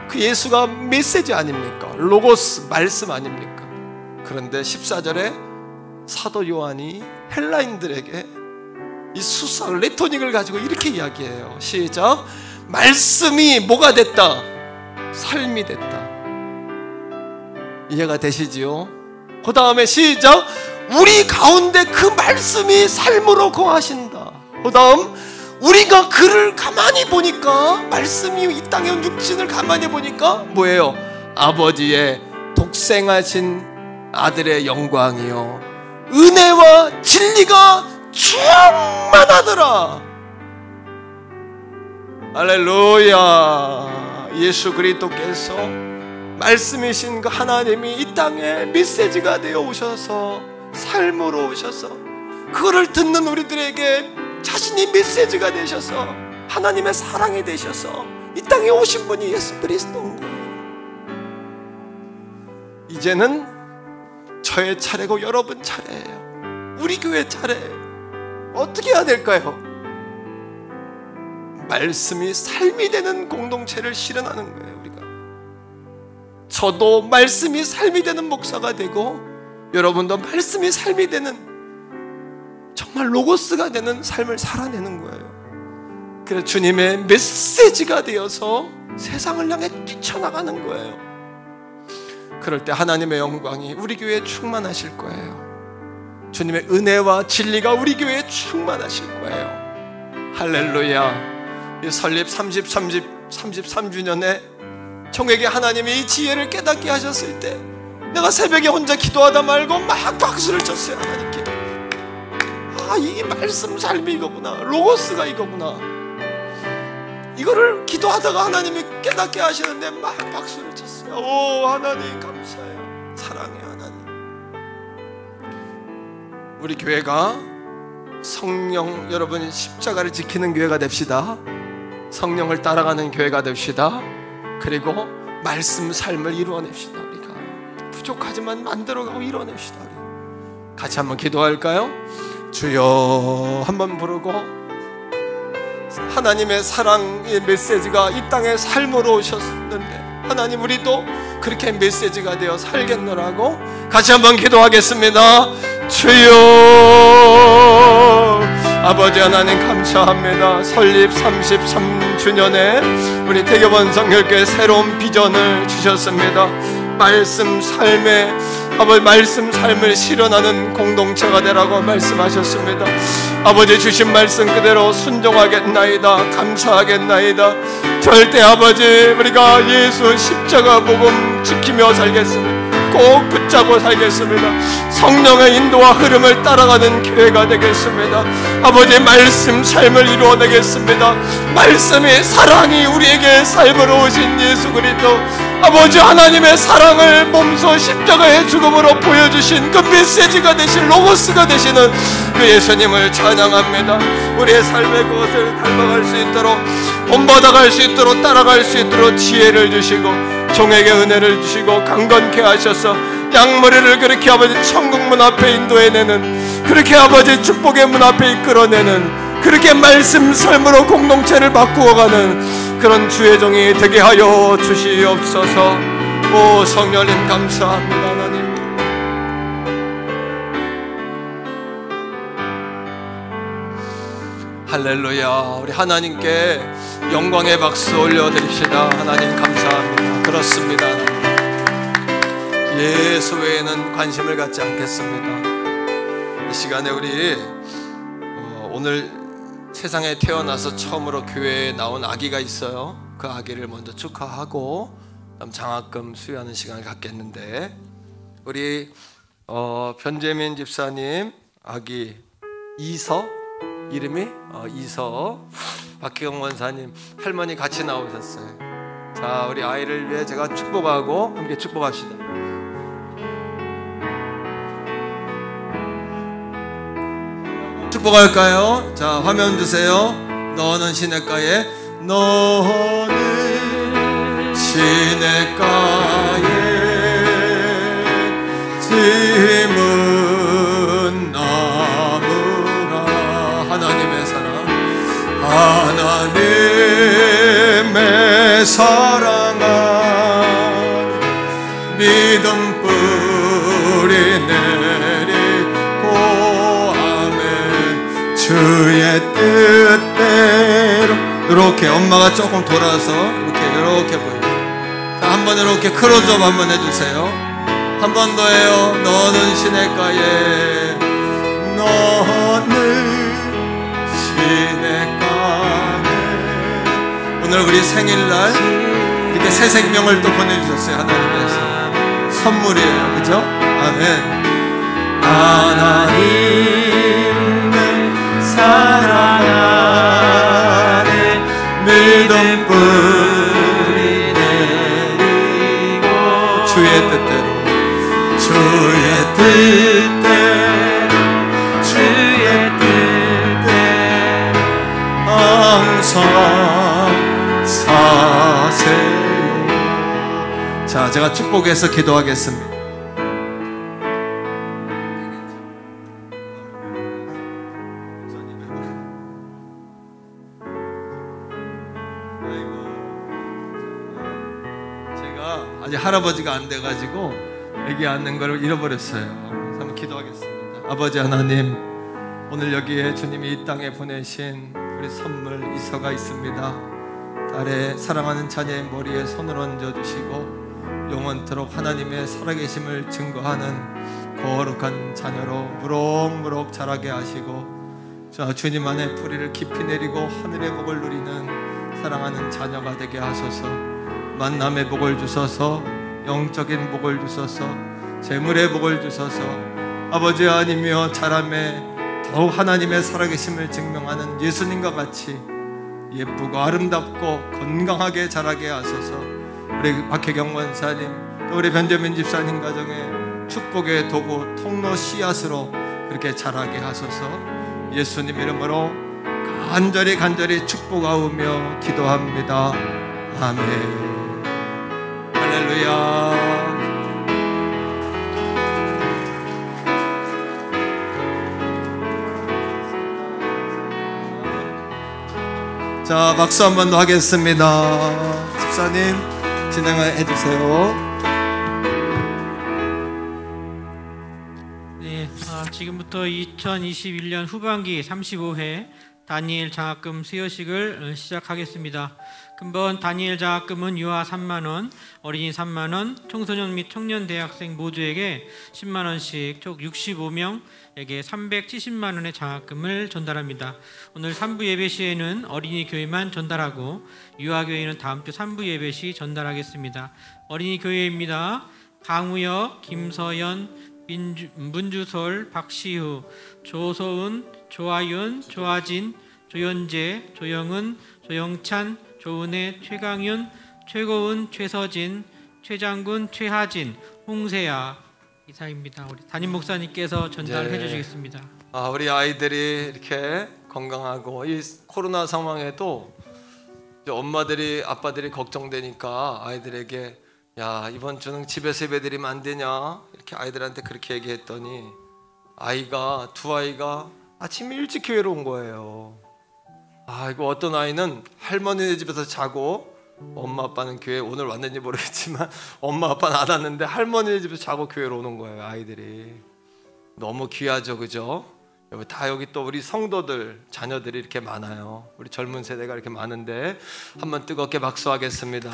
그 예수가 메시지 아닙니까? 로고스, 말씀 아닙니까? 그런데 14절에 사도 요한이 헬라인들에게 이 수사, 레토닉을 가지고 이렇게 이야기해요. 시작. 말씀이 뭐가 됐다? 삶이 됐다. 이해가 되시지요? 그 다음에 시작. 우리 가운데 그 말씀이 삶으로 거하신다. 그 다음 우리가 그를 가만히 보니까, 말씀이 이 땅에 육신을 가만히 보니까 뭐예요? 아버지의 독생하신 아들의 영광이요 은혜와 진리가 충만하더라. 할렐루야. 예수 그리스도께서 말씀이신 그 하나님이 이 땅에 메시지가 되어 오셔서 삶으로 오셔서 그거를 듣는 우리들에게 자신이 메시지가 되셔서 하나님의 사랑이 되셔서 이 땅에 오신 분이 예수 그리스도인 거예요. 이제는 저의 차례고 여러분 차례예요. 우리 교회 차례예요. 어떻게 해야 될까요? 말씀이 삶이 되는 공동체를 실현하는 거예요. 우리가, 저도 말씀이 삶이 되는 목사가 되고 여러분도 말씀이 삶이 되는, 정말 로고스가 되는 삶을 살아내는 거예요. 그래서 주님의 메시지가 되어서 세상을 향해 뛰쳐나가는 거예요. 그럴 때 하나님의 영광이 우리 교회에 충만하실 거예요. 주님의 은혜와 진리가 우리 교회에 충만하실 거예요. 할렐루야. 이 설립 33주년에 종에게 하나님이 이 지혜를 깨닫게 하셨을 때 내가 새벽에 혼자 기도하다 말고 막 박수를 쳤어요. 하나님께. 아, 이 말씀 삶이 이거구나. 로고스가 이거구나. 이거를 기도하다가 하나님이 깨닫게 하시는데 막 박수를 쳤어요. 오, 하나님 감사해요. 사랑해요, 하나님. 우리 교회가 성령, 여러분 십자가를 지키는 교회가 됩시다. 성령을 따라가는 교회가 됩시다. 그리고 말씀 삶을 이루어냅시다. 우리가 부족하지만 만들어가고 이루어냅시다. 우리 같이 한번 기도할까요? 주여 한번 부르고, 하나님의 사랑의 메시지가 이 땅에 삶으로 오셨는데 하나님 우리도 그렇게 메시지가 되어 살겠노라고 같이 한번 기도하겠습니다. 주여, 아버지 하나님 감사합니다. 설립 33주년에 우리 대교원 성결교회 새로운 비전을 주셨습니다. 말씀 삶에, 아버지 말씀 삶을 실현하는 공동체가 되라고 말씀하셨습니다. 아버지 주신 말씀 그대로 순종하겠나이다. 감사하겠나이다. 절대 아버지 우리가 예수 십자가 복음 지키며 살겠습니다. 꼭 붙잡고 살겠습니다. 성령의 인도와 흐름을 따라가는 교회가 되겠습니다. 아버지 말씀 삶을 이루어내겠습니다. 말씀의 사랑이 우리에게 삶으로 오신 예수 그리스도, 아버지 하나님의 사랑을 몸소 십자가의 죽음으로 보여주신 그 메시지가 되신 로고스가 되시는 그 예수님을 찬양합니다. 우리의 삶의 그것을 닮아갈 수 있도록, 본받아갈 수 있도록, 따라갈 수 있도록 지혜를 주시고 종에게 은혜를 주시고 강건케 하셔서 양머리를 그렇게 아버지 천국 문 앞에 인도해내는, 그렇게 아버지 축복의 문 앞에 이끌어내는, 그렇게 말씀 삶으로 공동체를 바꾸어가는 그런 주의 종이 되게 하여 주시옵소서. 오 성령님 감사합니다. 하나님 할렐루야. 우리 하나님께 영광의 박수 올려드립시다. 하나님 감사합니다. 그렇습니다. 예수 외에는 관심을 갖지 않겠습니다. 이 시간에 우리 오늘 세상에 태어나서 처음으로 교회에 나온 아기가 있어요. 그 아기를 먼저 축하하고 다음 장학금 수여하는 시간을 갖겠는데, 우리 변재민 집사님 아기 이서, 이름이 이서, 박혜경 원사님 할머니 같이 나오셨어요. 자, 우리 아이를 위해 제가 축복하고 함께 축복합시다. 축복할까요? 자, 화면 주세요. 너는 시냇가에, 너는 시냇가에 심은 나무라. 하나님의 사랑, 하나님의 사랑아, 믿음 뿌리 내리고 아멘. 주의 뜻대로. 이렇게 엄마가 조금 돌아서 이렇게 보여요. 자, 한번 이렇게 크로즈업 한번 해주세요. 한 번 더 해요. 너는 시냇가에, 너는 시냇가에. 오늘 우리 생일날 이렇게 새 생명을 또 보내주셨어요. 하나님께서 선물이에요. 그죠? 아멘. 하나님의 사랑 안에 믿음 뿌리 내리고 주의 뜻대로, 주의 뜻대로, 주의 뜻대로 항상 사세요. 자, 제가 축복해서 기도하겠습니다. 아직 할아버지가 안 돼가지고 애기 안는 걸 잃어버렸어요. 한번 기도하겠습니다. 아버지 하나님, 오늘 여기에 주님이 이 땅에 보내신 우리 선물 이서가 있습니다. 딸의 사랑하는 자녀의 머리에 손을 얹어주시고 영원토록 하나님의 살아계심을 증거하는 거룩한 자녀로 무럭무럭 자라게 하시고, 자, 주님 안에 뿌리를 깊이 내리고 하늘의 복을 누리는 사랑하는 자녀가 되게 하소서. 만남의 복을 주소서, 영적인 복을 주소서, 재물의 복을 주소서. 아버지 하나님이여, 자람에 더욱 하나님의 살아계심을 증명하는 예수님과 같이 예쁘고 아름답고 건강하게 자라게 하소서. 우리 박혜경 원사님, 또 우리 변재민 집사님 가정에 축복의 도구, 통로 씨앗으로 그렇게 자라게 하소서. 예수님 이름으로 간절히 축복하오며 기도합니다. 아멘. 할렐루야. 자, 박수 한 번 더 하겠습니다. 집사님 진행해 주세요. 네, 지금부터 2021년 후반기 35회 다니엘 장학금 수여식을 시작하겠습니다. 금번 다니엘 장학금은 유아 3만원, 어린이 3만원, 청소년 및 청년 대학생 모두에게 10만원씩 총 65명에게 370만원의 장학금을 전달합니다. 오늘 3부 예배 시에는 어린이 교회만 전달하고 유아 교회는 다음 주 3부 예배 시 전달하겠습니다. 어린이 교회입니다. 강우혁, 김서연, 문주솔, 박시우, 조소은, 조아윤, 조아진, 조연재, 조영은, 조영찬, 조은혜, 최강윤, 최고은, 최서진, 최장군, 최하진, 홍세야 이상입니다. 우리 담임 목사님께서 전달해 주시겠습니다. 우리 아이들이 이렇게 건강하고 이 코로나 상황에도 엄마들이 아빠들이 걱정되니까 아이들에게 야, 이번 주는 집에서 예배드리면 안 되냐 이렇게 아이들한테 그렇게 얘기했더니 두 아이가 아침 일찍 교회로 온 거예요. 이거 어떤 아이는 할머니네 집에서 자고 엄마 아빠는 교회 오늘 왔는지 모르겠지만 엄마 아빠는 안 왔는데 할머니네 집에서 자고 교회로 오는 거예요. 아이들이 너무 귀하죠, 그죠? 다 여기 또 우리 성도들 자녀들이 이렇게 많아요. 우리 젊은 세대가 이렇게 많은데 한번 뜨겁게 박수하겠습니다.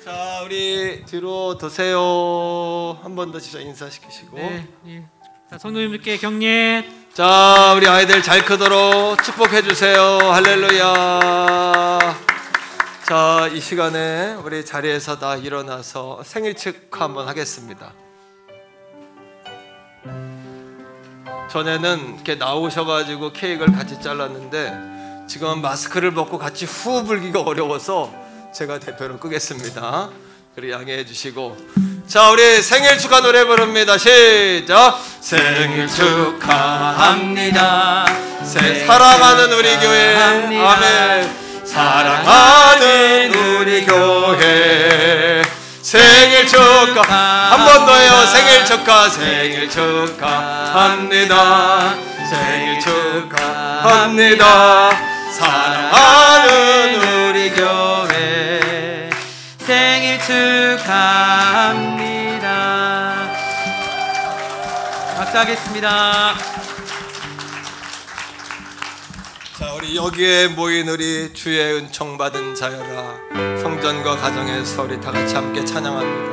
자, 우리 뒤로 드세요. 한 번 더 진짜 인사시키시고. 네, 예. 자, 성도님들께 격려. 자, 우리 아이들 잘 크도록 축복해 주세요. 할렐루야. 자, 이 시간에 우리 자리에서 다 일어나서 생일 축하 한번 하겠습니다. 전에는 이렇게 나오셔가지고 케이크를 같이 잘랐는데 지금 마스크를 벗고 같이 후 불기가 어려워서 제가 대표로 끄겠습니다. 그리고 양해해 주시고, 자, 우리 생일 축하 노래 부릅니다. 시작. 생일 축하합니다. 사랑하는 우리 교회. 아멘. 사랑하는 우리 교회. 생일 축하. 한 번 더요. 생일 축하. 생일 축하합니다. 생일 축하합니다. 사랑하는 우리 교회. 생일 축하합니다. 박수하겠습니다. 자, 우리 여기에 모인 우리 주의 은총 받은 자여라, 성전과 가정에서 우리 다 같이 함께 찬양합니다.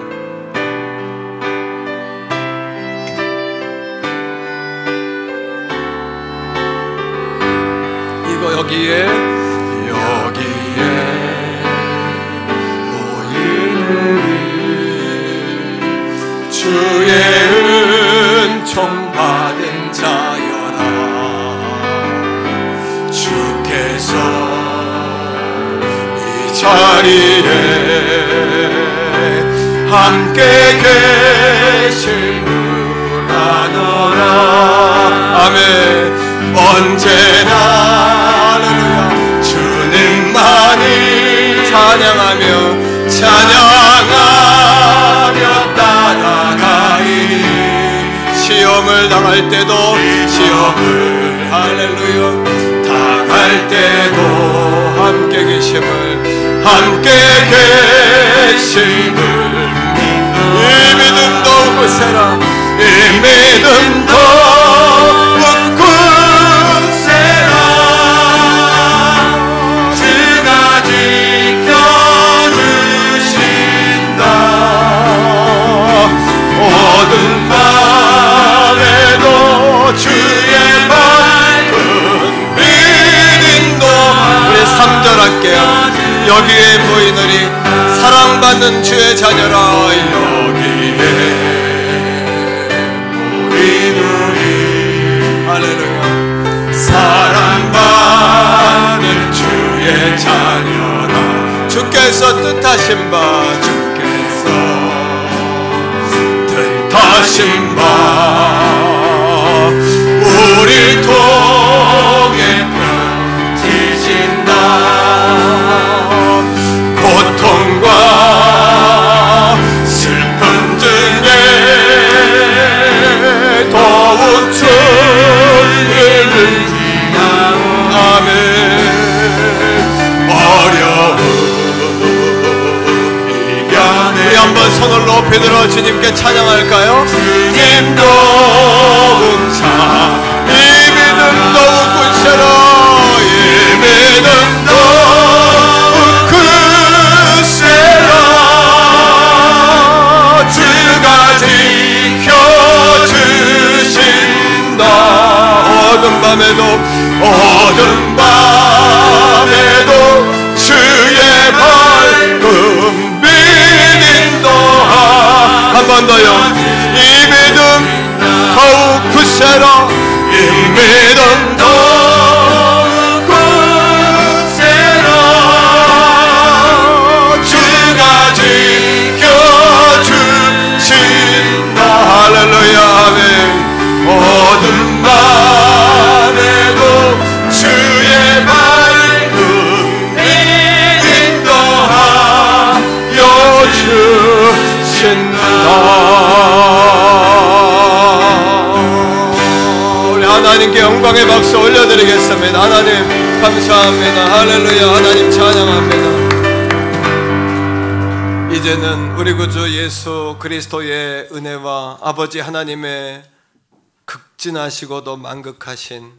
이거 여기에 모인 우리 주의 은총 받은 자여라, 주께서 이 자리에 함께 계시느라 너라. 아멘. 언제나 할렐루야 주님만을 찬양하며 따라가이니, 시험을 당할 때도 할렐루야 당할 때도 함께 계심을 이 믿음 더욱 굳세라. 이 믿음 더욱 굳세라. 주가 지켜주신다. 어두운 밤에도 주의 밝은 빛인도. 우리 3절 할게요. 여기에 모인 우리 사랑받는 주의 자녀라. 여기에 모인 우리 할렐루야 사랑받는 주의 자녀라. 주께서 뜻하신 바 우릴 통해 펼치신다. 고통과 슬픔 중에 더욱 주를 아멘. 어려움 이겨내. 우리 한번 손을 높이 들어 주님께 찬양할까요? 주님 도움 차 이 믿음 더욱 굳세라. 이 믿음 더욱 굳세라. 주가 지켜주신다. 어두운 밤에도 주의 밝은 빛 인도하. 한 번 더요. 이 믿음 더욱 굳세라. 이 믿음 더욱 굳세라. 주가 지켜주신다. 할렐루야 아멘. 어두운 밤에도 주의 밝은 빛 인도하여 주신다. 우리 하나님께 영광의 박수 올려드리겠습니다. 하나님 감사합니다. 할렐루야. 하나님 찬양합니다. 이제는 우리 구주 예수 그리스도의 은혜와 아버지 하나님의 극진하시고도 만극하신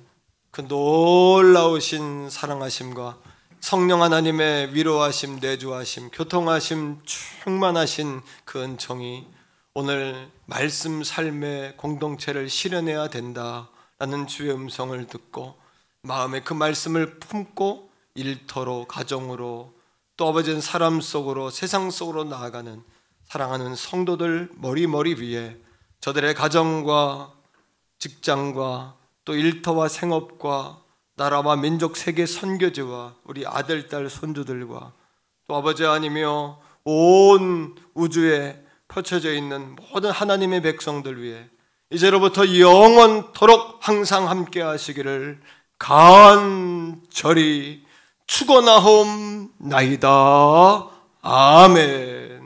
그 놀라우신 사랑하심과 성령 하나님의 위로하심, 내주하심, 교통하심, 충만하신 그 은총이 오늘 말씀 삶의 공동체를 실현해야 된다라는 주의 음성을 듣고 마음에 그 말씀을 품고 일터로, 가정으로, 또 아버지는 사람 속으로, 세상 속으로 나아가는 사랑하는 성도들 머리 위에 저들의 가정과 직장과 또 일터와 생업과 나라와 민족 세계 선교지와 우리 아들, 딸, 손주들과 또 아버지 아니며 온 우주에 펼쳐져 있는 모든 하나님의 백성들 위해 이제로부터 영원토록 항상 함께 하시기를 간절히 축원하옵나이다. 아멘.